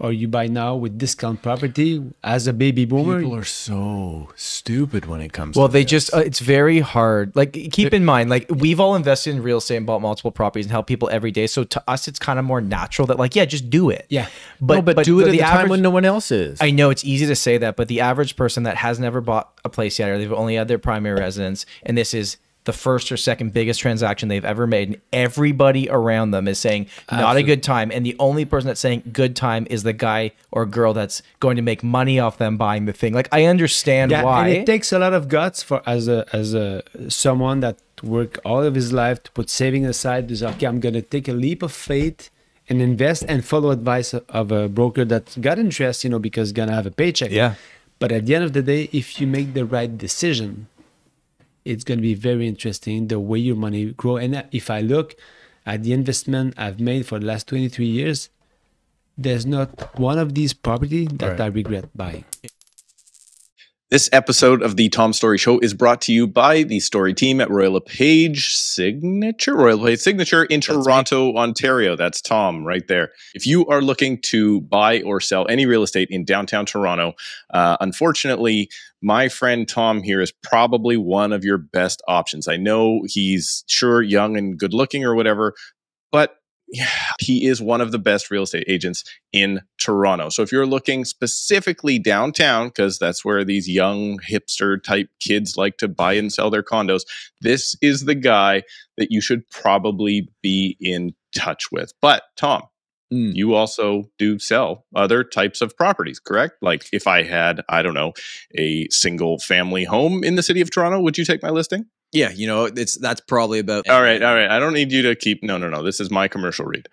Or you buy now with discount property as a baby boomer. People are so stupid when it comes to they this. It's very hard. Like, keep in mind, like, we've all invested in real estate and bought multiple properties and help people every day. So to us, it's kind of more natural that, like, just do it. Yeah. But do it at the time when no one else is. I know it's easy to say that, but the average person that has never bought a place yet, or they've only had their primary residence, and this is the first or second biggest transaction they've ever made, and everybody around them is saying not a good time, and the only person that's saying good time is the guy or girl that's going to make money off them buying the thing. Like, I understand why. And it takes a lot of guts for as a someone that worked all of his life to put saving aside to say, okay, I'm going to take a leap of faith and invest and follow advice of a broker that got interest, because he's going to have a paycheck. Yeah. But at the end of the day, if you make the right decision, it's going to be very interesting the way your money grow. And if I look at the investment I've made for the last 23 years, there's not one of these properties that I regret buying. This episode of the Tom Storey Show is brought to you by the Storey team at LePage Signature in Toronto, Ontario. That's Tom right there. If you are looking to buy or sell any real estate in downtown Toronto, unfortunately, my friend Tom here is probably one of your best options. I know he's young and good looking or whatever, but he is one of the best real estate agents in Toronto. So if you're looking specifically downtown, because that's where these young hipster type kids like to buy and sell their condos, this is the guy that you should probably be in touch with. But Tom, you also do sell other types of properties, correct? Like if I had, I don't know, a single family home in the city of Toronto, would you take my listing? Yeah, that's probably about... All right. I don't need you to keep... No. This is my commercial read.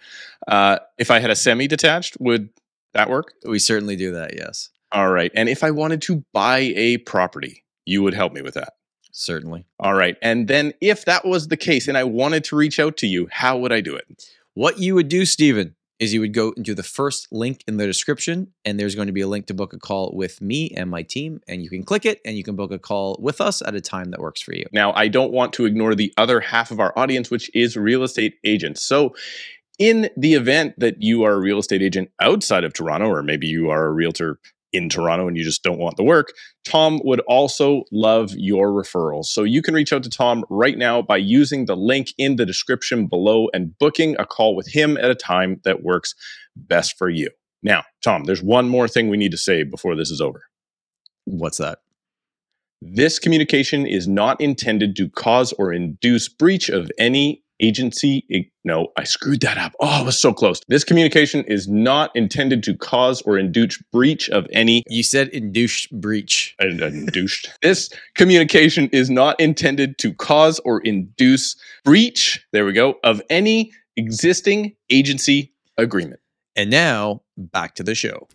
If I had a semi-detached, would that work? We certainly do that, yes. All right. And if I wanted to buy a property, you would help me with that? Certainly. All right. And then if that was the case and I wanted to reach out to you, how would I do it? What you would do, Stephen, is you would go into the first link in the description, and there's going to be a link to book a call with me and my team, and you can click it, and you can book a call with us at a time that works for you. Now, I don't want to ignore the other half of our audience, which is real estate agents. So in the event that you are a real estate agent outside of Toronto, or maybe you are a realtor in Toronto and you just don't want the work, Tom would also love your referrals. So you can reach out to Tom right now by using the link in the description below and booking a call with him at a time that works best for you. Now, Tom, there's one more thing we need to say before this is over. What's that? This communication is not intended to cause or induce breach of any agency. No, I screwed that up. Oh, I was so close. This communication is not intended to cause or induce breach of any. You said induced breach. Induced. This communication is not intended to cause or induce breach, there we go, of any existing agency agreement. And now back to the show.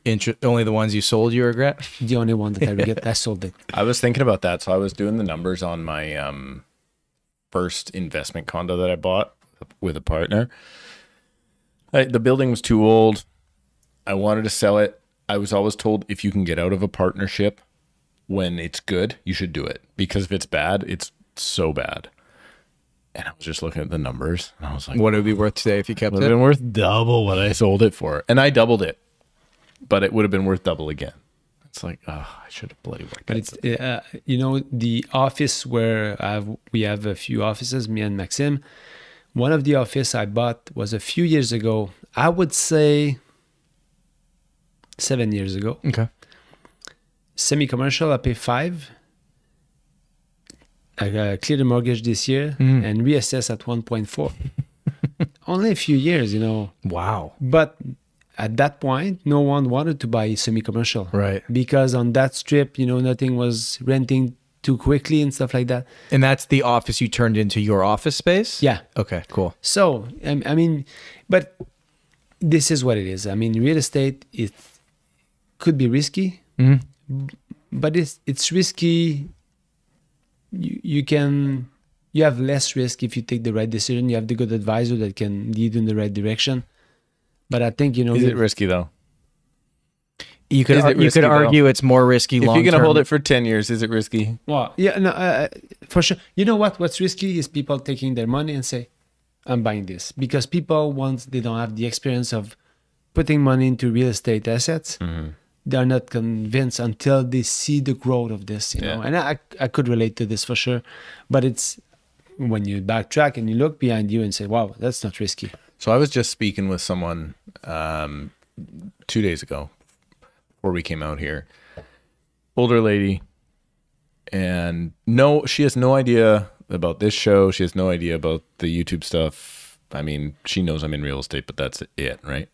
Only the ones you sold you regret? The only one that I regret, I sold it. I was thinking about that. So I was doing the numbers on my first investment condo that I bought with a partner. The building was too old. I wanted to sell it. I was always told if you can get out of a partnership when it's good, you should do it. Because if it's bad, it's so bad. And I was just looking at the numbers and I was like, What would it be worth today if you kept it would have been worth double what I sold it for. And I doubled it, but it would have been worth double again. It's like, oh, I should have bloody worked. But it's, you know, the office where we have a few offices, me and Maxime, one of the office I bought was a few years ago. I would say 7 years ago. Okay. Semi-commercial, I pay 5. I cleared the mortgage this year and reassess at 1.4. Only a few years, you know. Wow. But at that point, no one wanted to buy semi-commercial. Right. Because on that strip, you know, nothing was renting too quickly and stuff like that. And that's the office you turned into your office space? Yeah. Okay, cool. So, I mean, but this is what it is. I mean, real estate, it could be risky, but it's risky. You have less risk if you take the right decision. You have the good advisor that can lead you in the right direction. But I think, you know, Is it risky though? You could argue it's more risky long term. If you're going to hold it for 10 years, is it risky? Well, yeah, no, for sure. You know what? What's risky is people taking their money and say, I'm buying this. Because people, once they don't have the experience of putting money into real estate assets, they're not convinced until they see the growth of this, you know. And I could relate to this for sure. But it's when you backtrack and you look behind you and say, wow, that's not risky. So I was just speaking with someone 2 days ago before we came out here. Older lady. And no, she has no idea about this show. She has no idea about the YouTube stuff. I mean, she knows I'm in real estate, but that's it, right?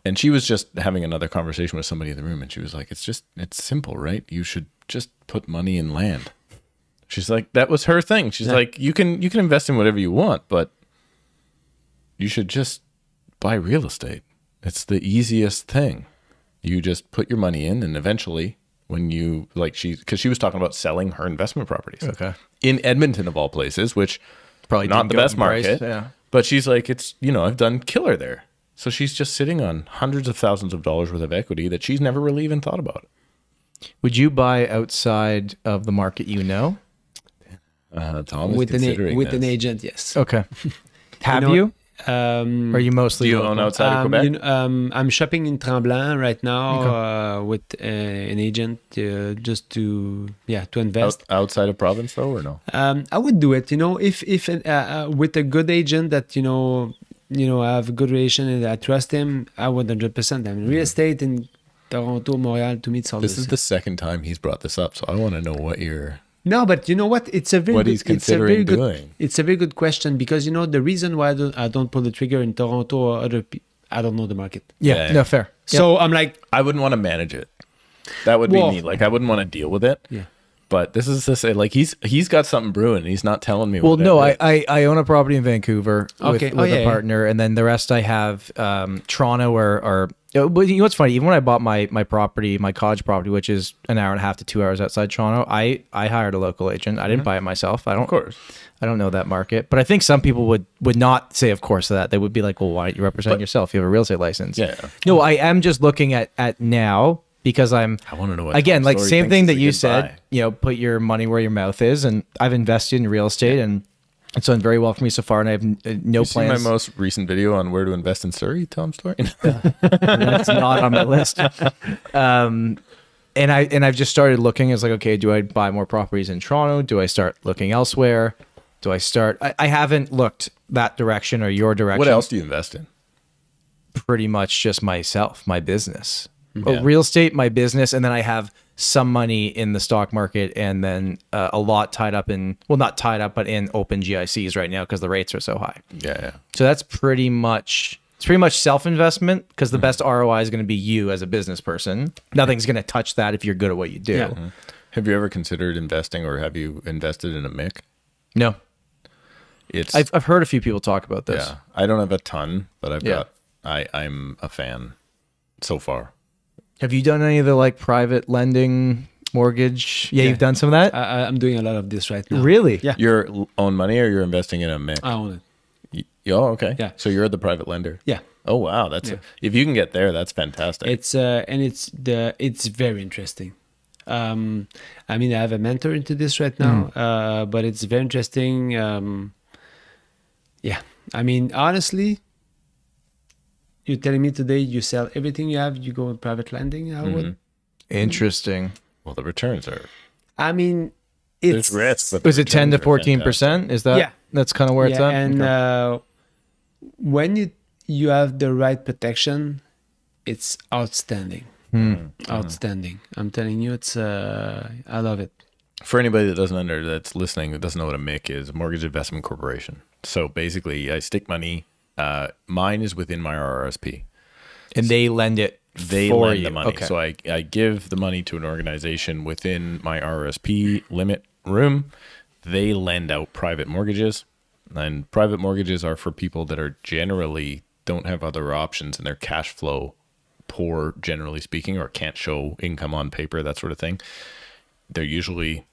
And she was just having another conversation with somebody in the room, and she was like, it's simple, right? You should just put money in land. She's like, that was her thing. She's like, you can invest in whatever you want, but you should just buy real estate. It's the easiest thing. You just put your money in, and eventually when you, like, because she was talking about selling her investment properties. Okay. In Edmonton, of all places, which Probably not didn't the go best in price, market. yeah. But she's like, it's, you know, I've done killer there. So she's just sitting on hundreds of thousands of dollars worth of equity that she's never really even thought about. Would you buy outside of the market you know? Tom is With considering an this. agent, yes. Okay. Have know, you? Or are you mostly Do you local? own outside of Quebec? You know, I'm shopping in Tremblant right now with an agent just to invest. Outside of province, though, or no? I would do it, you know, if with a good agent that you know I have a good relation and I trust him. I would 100%. I mean, real estate in Toronto, Montreal, to me, it's all This is the second time he's brought this up, so I want to know what you're. No, but you know what? It's a very What good, he's considering doing. It's a very good question because you know the reason why I don't pull the trigger in Toronto or other. I don't know the market. Yeah, Yeah. no, fair. So I'm like, I wouldn't want to manage it. That would be Well- me. Like, I wouldn't want to deal with it. yeah. But this is to say, like, he's got something brewing. He's not telling me. Well, what no, that is. I own a property in Vancouver with, Okay. with a Yeah. partner, and then the rest I have Toronto or but you know what's funny? Even when I bought my property, my cottage property, which is an hour and a half to 2 hours outside Toronto, I hired a local agent. I didn't buy it myself. Of course. I don't know that market, but I think some people would not say, of course, that they would be like, well, why don't you represent yourself? You have a real estate license. Yeah. No, I am just looking at now because I want to know what again, Tom like Storey same thinks thing is that a you good said, buy. you know, put your money where your mouth is. And I've invested in real estate and It's done very well for me so far, and I have no You seen my plans. most recent video on where to invest in Surrey, Tom Storey? That's not on my list. And I've just started looking. It's like, okay, do I buy more properties in Toronto? Do I start looking elsewhere? Do I start? I haven't looked that direction or your direction. What else do you invest in? Pretty much just myself, my business. Yeah. Real estate, my business, and then I have some money in the stock market, and then a lot tied up in, well, not tied up, but in open GICs right now because the rates are so high. Yeah. So that's pretty much, it's pretty much self-investment because the best ROI is going to be you as a business person. Nothing's going to touch that if you're good at what you do. Yeah. Have you ever considered investing, or have you invested in a MIC? No, It's I've heard a few people talk about this. yeah. I don't have a ton, but I've Yeah. got. I'm a fan so far. Have you done any of the like private lending, mortgage? Yeah, you've done some of that? I'm doing a lot of this right now. Really? Yeah. Your own money, or you're investing in a MIC? I own it. Oh, okay. Yeah. So you're the private lender. Yeah. Oh wow, that's if you can get there, that's fantastic. It's it's very interesting. I mean, I have a mentor into this right now, but it's very interesting. Yeah, I mean, honestly, you're telling me today you sell everything you have, you go in private lending. I would. Interesting. Well, the returns are I mean, it's there's risk. But Was the it 10 to returns are fantastic. 14%? Is that? Yeah. That's kind of where it's yeah, at. and when you have the right protection, it's outstanding. Outstanding. I'm telling you, it's I love it. For anybody that's listening that doesn't know what a MIC is, a mortgage investment corporation. So basically, I stick money. Mine is within my RRSP. And they lend it They for lend you. the money. Okay. So I give the money to an organization within my RRSP limit room. They lend out private mortgages. And private mortgages are for people that are generally don't have other options and they're cash flow poor, generally speaking, or can't show income on paper, that sort of thing. They're usually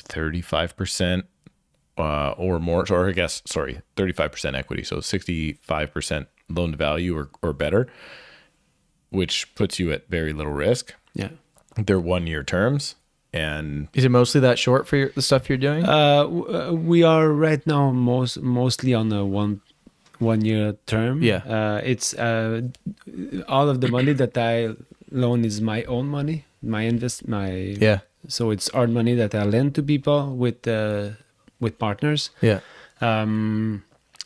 35% or more, or I guess, sorry, 35% equity. So 65% loan to value or better, which puts you at very little risk. Yeah. They're 1-year terms. And Is it mostly that short for the stuff you're doing? We are right now mostly on a one year term. Yeah. It's all of the money that I loan is my own money, Yeah. So it's our money that I lend to people with partners. Yeah.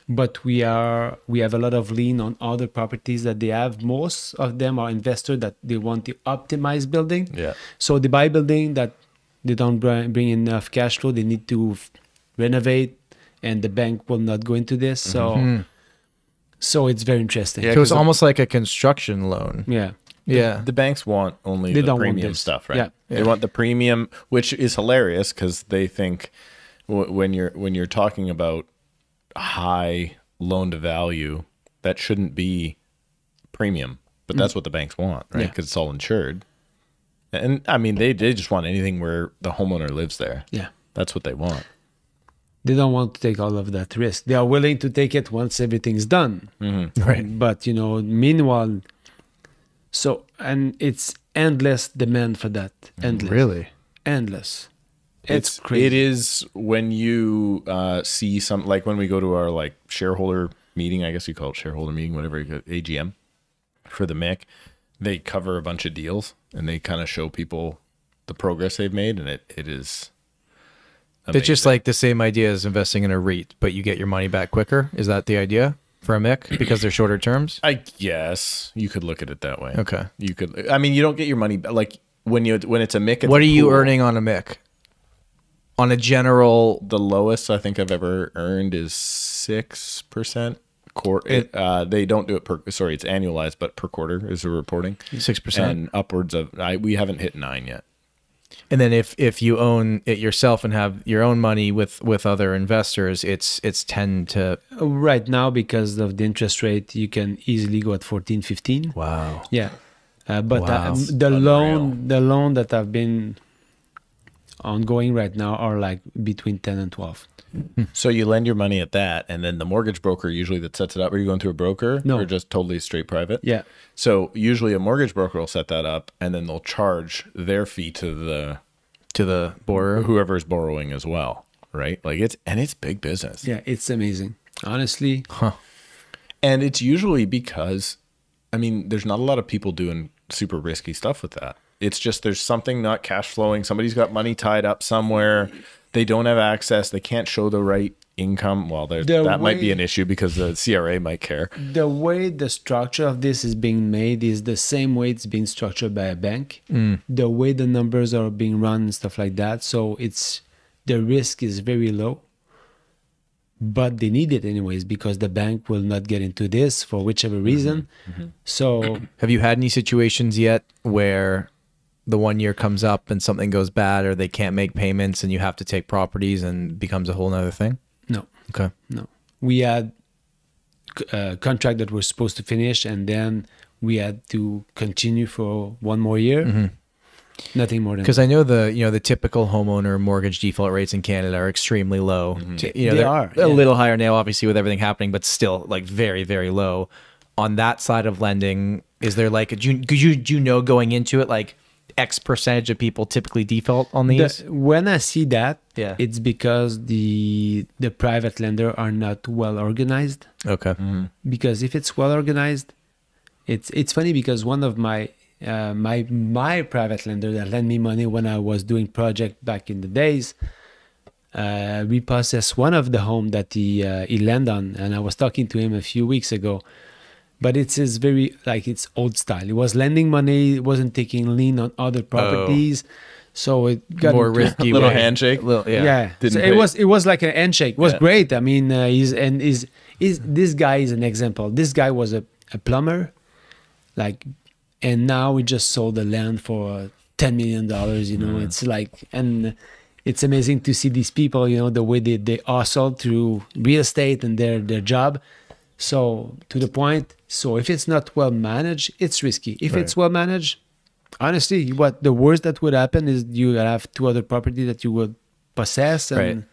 But we have a lot of lien on other properties that they have. Most of them are investors that they want to optimize building. yeah, So they buy building that they don't bring enough cash flow. They need to renovate, and the bank will not go into this. So it's very interesting. Yeah, So it's 'cause almost like a construction loan. Yeah. Yeah. the banks want only They the don't want premium this. stuff, right? Yeah. They want the premium, which is hilarious because they think when you're talking about high loan to value, that shouldn't be premium, but that's what the banks want, right? Yeah. Because it's all insured. And I mean, they just want anything where the homeowner lives there. Yeah. That's what they want. They don't want to take all of that risk. They are willing to take it once everything's done. Right. But, meanwhile, and it's endless demand for that. Endless. Really? Endless. It's crazy. It is when you see some, like when we go to our like shareholder meeting, I guess you call it shareholder meeting, whatever you call it, AGM for the MIC, they cover a bunch of deals and they kind of show people the progress they've made, and it is amazing. It's just like the same idea as investing in a REIT, but you get your money back quicker. Is that the idea for a MIC because they're shorter terms? I guess you could look at it that way. Okay. You could, I mean, you don't get your money back. Like when it's a MIC, it's What a are you pool. earning on a MIC? On a general, The lowest I think I've ever earned is 6%. They don't do it it's annualized, but per quarter is the reporting. 6%. And upwards of, we haven't hit 9 yet. And then if you own it yourself and have your own money with other investors, it's 10 to... Right now, because of the interest rate, you can easily go at 14, 15. Wow. Yeah. But Wow. the loan that I've been ongoing right now are like between 10 and 12. So you lend your money at that, and then the mortgage broker usually that sets it up, are you going through a broker? No. Or just totally straight private? Yeah. So usually a mortgage broker will set that up, and then they'll charge their fee to To the borrower? whoever is borrowing as well, right? Like it's big business. Yeah, it's amazing. Honestly, And it's usually because, I mean, there's not a lot of people doing super risky stuff with that. It's just there's something not cash flowing. Somebody's got money tied up somewhere. They don't have access. They can't show the right income. Well, that might be an issue because the CRA might care. the way the structure of this is being made is the same way it's being structured by a bank. The way the numbers are being run and stuff like that. So the risk is very low. But they need it anyways because the bank will not get into this for whichever reason. So Have you had any situations yet where the 1 year comes up and something goes bad or they can't make payments and you have to take properties and becomes a whole nother thing? no. Okay. No, we had a contract that was supposed to finish, and then we had to continue for one more year. Nothing more than Because I know the typical homeowner mortgage default rates in Canada are extremely low. They are, a yeah. little higher now, obviously, with everything happening, but still like very, very low. On that side of lending, is there like do you know going into it like X percentage of people typically default on these? when I see that, Yeah. it's because the private lender are not well organized. Okay. Because if it's well organized, it's funny because one of my my private lender that lent me money when I was doing project back in the days, repossessed one of the home that he lent on, and I was talking to him a few weeks ago. But it's very like it's old style. It was lending money. It wasn't taking lien on other properties, so it got More risky. Little way. handshake. Yeah, Didn't so pay. it was like a handshake. It was great. I mean, this guy is an example. This guy was a plumber, like, and now we just sold the land for $10 million. You know, it's like, and it's amazing to see these people. You know, the way they hustle through real estate and their job. So to the point. So if it's not well managed, it's risky. If it's well managed, honestly, what the worst that would happen is you have two other property that you would possess. And Right.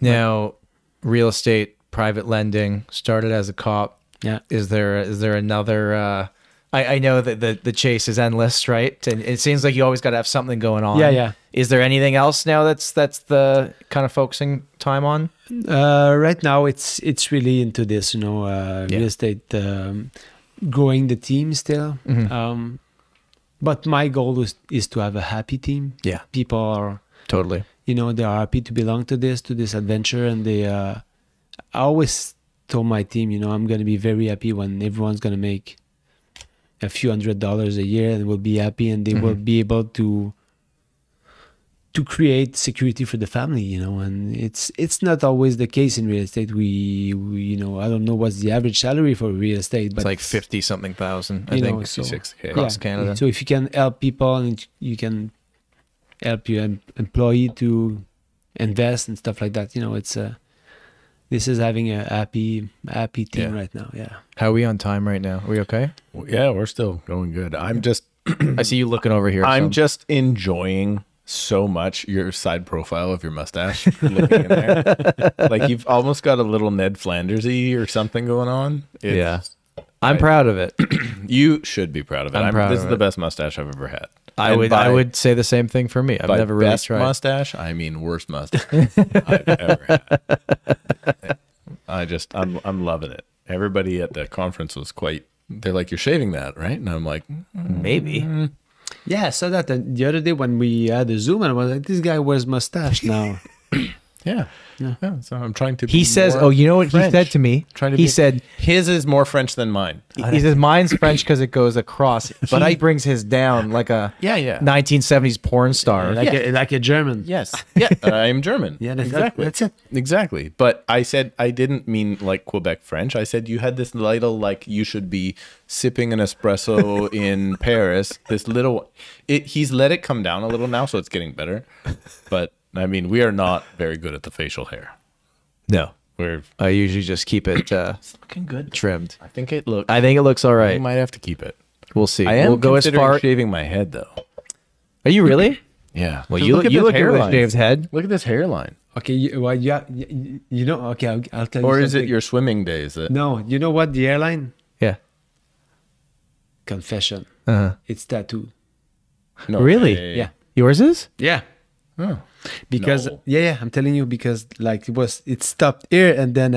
Now, real estate, private lending, started as a cop. Yeah. Is there another? I know that the chase is endless, right? And it seems like you always got to have something going on. Yeah. Is there anything else now that's the kind of focusing time on? Right now, it's really into this, you know, real estate, growing the team still. But my goal is to have a happy team. Yeah. People are, Totally. you know, they are happy to belong to this adventure, and they. I always told my team, you know, I'm gonna be very happy when everyone's gonna make a few $100s a year, and will be happy, and they will be able to create security for the family, you know. And it's not always the case in real estate. We you know, I don't know what's the average salary for real estate, but It's like 50-something thousand, I you think. know, so- 56K. Across Canada. So if you can help people and you can help your employee to invest and stuff like that, you know, it's this is having a happy team right now. Yeah. How are we on time right now? Are we okay? Yeah, we're still going good. I'm just I see you looking over here. I'm so- just enjoying so much your side profile of your mustache. Looking in there. Like you've almost got a little Ned Flanders-y or something going on. It's- I'm proud of it. You should be proud of it. I'm proud this of is the it. best mustache I've ever had. I And would by- I would say the same thing for me. I've by never really best tried. mustache, I mean worst mustache I've ever had. I'm loving it. Everybody at the conference was they're like, you're shaving that, right? And I'm like, Maybe. Yeah, I saw that the other day when we had a Zoom, and I was like, this guy wears mustache now. yeah. So I'm trying to. He be says, more "Oh, you know what French. he said to me? Trying to he be- said his is more French than mine. he says mine's French because it goes across, but he brings his down like a Yeah. 1970s porn star. Like a German. Yes. Yeah. I am German. Yeah, exactly. that's it. Exactly. But I said I didn't mean like Quebec French. I said you had this little like you should be sipping an espresso in Paris. This little he's let it come down a little now, so it's getting better. But I mean, we are not very good at the facial hair. No, We're I usually just keep it looking good. trimmed. I think it looks. I think it looks all I right. might have to keep it. We'll see. I am We'll go as considering far. shaving my head though. Are you really? Yeah. Well, 'Cause you look this at with hairline. Dave's head. Look at this hairline. Okay, you know, okay, I'll tell you Or is it something. your swimming days? No, you know what, the airline? Yeah. Confession. Uh-huh. It's tattooed. No Really? way. Yeah. Yours is? Yeah. Oh. Because No. yeah, I'm telling you, because like it stopped here and then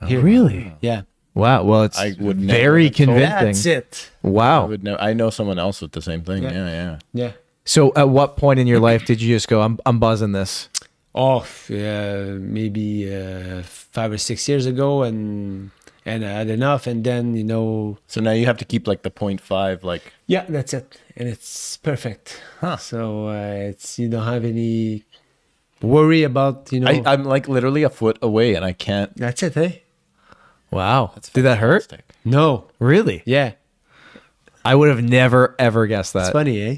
here. Really? Yeah. Wow. Well, it's I would never very have told- convincing. That's it. Wow. I know someone else with the same thing. Yeah. Yeah. Yeah. So at what point in your life did you just go, I'm buzzing this? Oh, maybe 5 or 6 years ago, and I had enough, and then So now you have to keep like the 0.5, like yeah, that's it, and it's perfect. Huh. So it's you don't have any worry about I'm like literally a foot away and I can't. That's it, eh? Wow. Did that hurt? Fantastic. No, Really? yeah, I would have never, ever guessed that. it's funny, eh?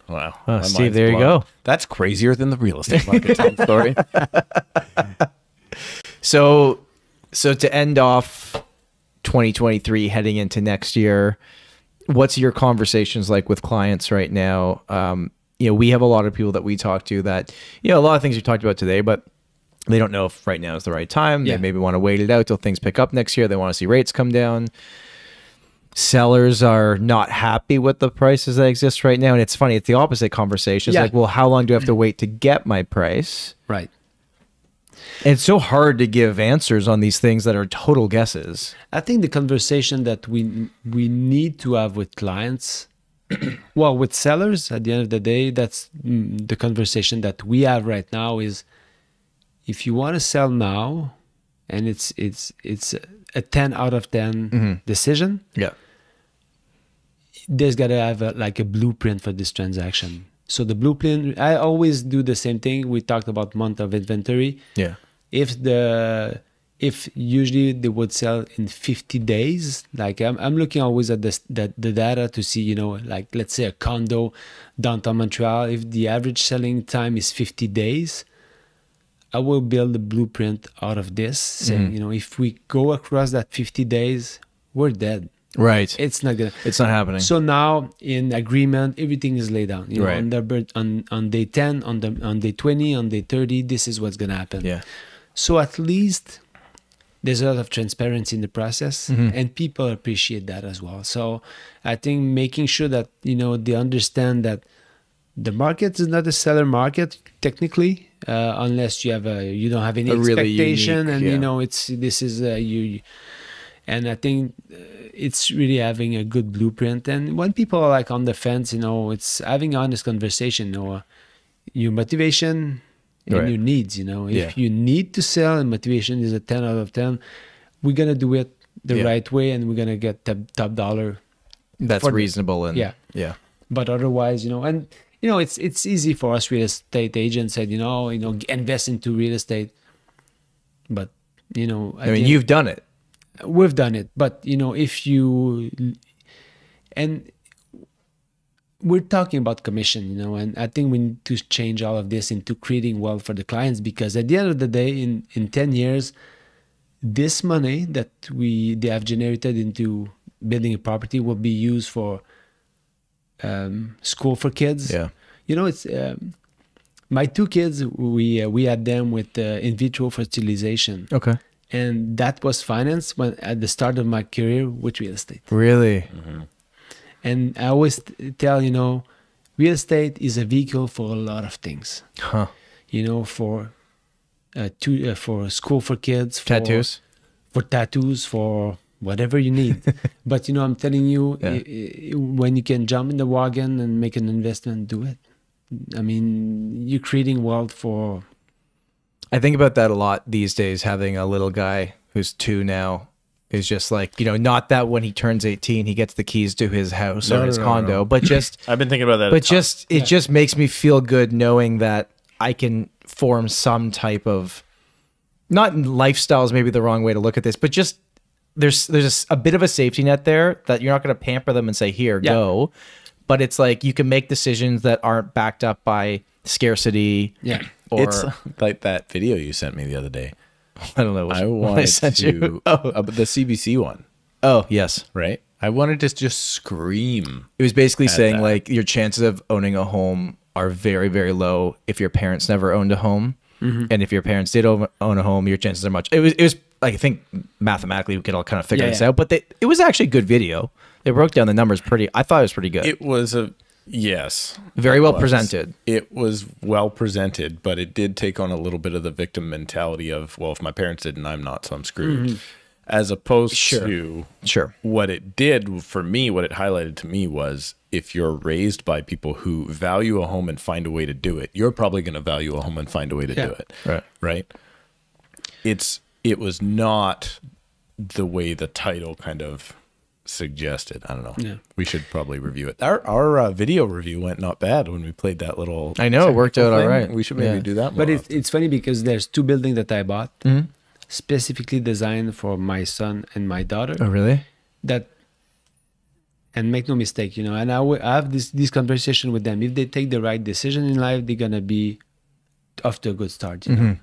Wow. Oh, My Steve, mind's there you blown. go. That's crazier than the real estate market, Tom Storey. So to end off 2023, heading into next year, what's your conversations like with clients right now? We have a lot of people that we talk to that, a lot of things we talked about today, but they don't know if right now is the right time. Yeah. They maybe want to wait it out till things pick up next year. They want to see rates come down. Sellers are not happy with the prices that exist right now. And it's funny, it's the opposite conversation. It's Yeah. like, well, how long do I have to wait to get my price? Right. And it's so hard to give answers on these things that are total guesses. I think the conversation that we need to have with clients, well, with sellers, at the end of the day, that's the conversation that we have right now is, if you want to sell now, and it's a 10 out of 10 decision, Yeah. there's got to have a blueprint for this transaction. So the blueprint, I always do the same thing. We talked about month of inventory. Yeah. If usually they would sell in 50 days, like I'm looking always at the data to see, like let's say a condo downtown Montreal, if the average selling time is 50 days, I will build a blueprint out of this saying, if we go across that 50 days, we're dead. Right. It's not gonna. It's not happening. So now in agreement, everything is laid down. Right. On day 10, on day 20, on day 30, this is what's gonna happen. Yeah. So at least there's a lot of transparency in the process, and people appreciate that as well. So I think making sure that they understand that the market is not a seller market technically, unless you don't have any A really expectation, unique, and and I think it's really having a good blueprint. And when people are like on the fence, it's having honest conversation. Your motivation and Right. your needs. If Yeah. you need to sell and motivation is a 10 out of 10, we're gonna do it the Yeah. right way, and we're gonna get top dollar. That's for the- reasonable. And Yeah. Yeah. But otherwise, it's easy for us real estate agents said, invest into real estate. But I mean, you've done it. we've done it. But if you, and we're talking about commission, and I think we need to change all of this into creating wealth for the clients, because at the end of the day, in 10 years, this money that they have generated into building a property will be used for school for kids. Yeah. It's my two kids, we had them with in vitro fertilization, Okay. and that was financed at the start of my career with real estate. Really? And I always tell, real estate is a vehicle for a lot of things. Huh. For school for kids, Tattoos? for tattoos, for whatever you need. But I'm telling you, when you can jump in the wagon and make an investment, do it. I mean, you're creating wealth for. I think about that a lot these days, having a little guy who's 2 now is just like, not that when he turns 18, he gets the keys to his house or his condo, but just, I've been thinking about that. but just, it just makes me feel good knowing that I can form some type of, not lifestyle is maybe the wrong way to look at this, but just there's a bit of a safety net there that you're not going to pamper them and say, here, go. But it's like you can make decisions that aren't backed up by scarcity. Yeah. Or It's like that video you sent me the other day. I don't know. I what wanted sent to you. Oh. the CBC one, Oh, yes. right? I wanted to just scream. It was basically saying that. like your chances of owning a home are very, very low if your parents never owned a home. And if your parents did own a home, your chances are much. It was like, I think mathematically we could all kind of figure this out, but it was actually a good video. They broke down the numbers I thought it was pretty good. It was Yes. Very well was. presented. It was well presented, but it did take on a little bit of the victim mentality of, well, if my parents didn't, I'm not, so I'm screwed. As opposed to what it did for me, what it highlighted to me was, if you're raised by people who value a home and find a way to do it, you're probably going to value a home and find a way to do it. Right. It was not the way the title kind of suggested. I don't know. Yeah. We should probably review it. Our video review went not bad when we played that little. I know, it worked out all right. We should maybe do that more. But it's funny because there's 2 buildings that I bought specifically designed for my son and my daughter. Oh, really? And make no mistake, you know, and I have this conversation with them. If they take the right decision in life, they're gonna be off to a good start, you know.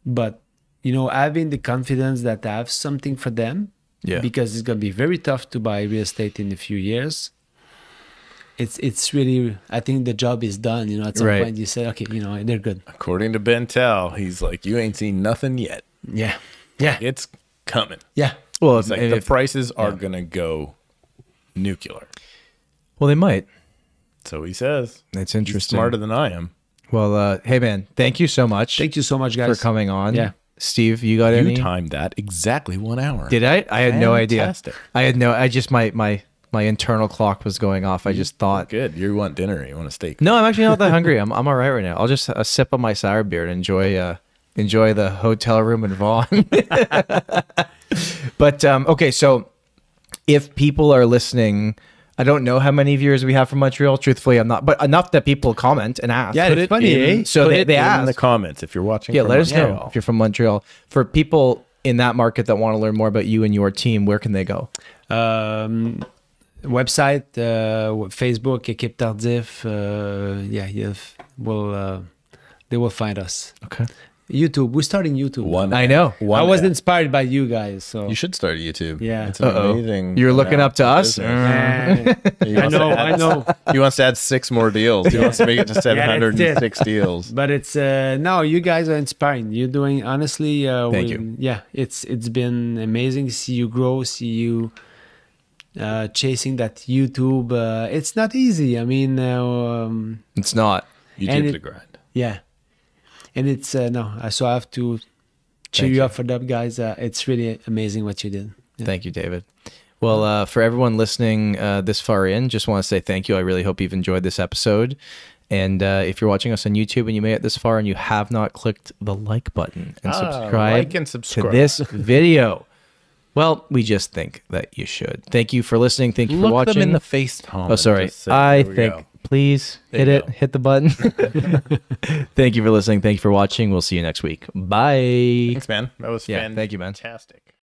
But you know, having the confidence that I have something for them, because it's gonna be very tough to buy real estate in a few years. It's really, I think the job is done. You know, at some point you say, okay, you know, they're good. According to Ben Tell, he's like, you ain't seen nothing yet. Yeah, it's coming. Yeah. Well, it's like the prices are gonna go nuclear. Well, they might. So he says. That's interesting. He's smarter than I am. Well, hey man, thank you so much. Thank you so much, guys, for coming on. Yeah. Steve, you got any? You timed that exactly 1 hour. Did I? I had no idea. Fantastic. I just my internal clock was going off. I just thought. Good. You want dinner? You want a steak? No, I'm actually not that hungry. I'm all right now. I'll just sip on my sour beer and enjoy the hotel room in Vaughan. But okay, so if people are listening, I don't know how many viewers we have from Montreal. Truthfully, I'm not, but enough that people comment and ask. Yeah, it's funny, eh? So they ask in the comments if you're watching. Yeah, from let us Montreal. know if you're from Montreal. For people in that market that want to learn more about you and your team, where can they go? Website, Facebook, Équipe Tardif. They will find us. Okay. YouTube. We're starting YouTube. I know. I was inspired by you guys. So you should start a YouTube. Yeah. It's amazing. You're looking up to us? I know. He wants to add 6 more deals. He wants to make it to 706 deals. But it's no, you guys are inspiring. You're doing, honestly. Thank you. Yeah, it's been amazing. See you grow. See you chasing that YouTube. It's not easy. I mean, it's not. YouTube's a grind. Yeah. And it's so I have to cheer you up for that, guys. It's really amazing what you did. Yeah. Thank you, David. Well, for everyone listening this far in, just want to say thank you. I really hope you've enjoyed this episode. And if you're watching us on YouTube and you made it this far and you have not clicked the like button and subscribe to this video, well, we just think that you should. Thank you for listening. Thank you for watching. Look them in the face, Tom. Oh, sorry. I think... Please hit the button. Thank you for listening. Thank you for watching. We'll see you next week. Bye. Thanks, man. That was thank you, man. Fantastic.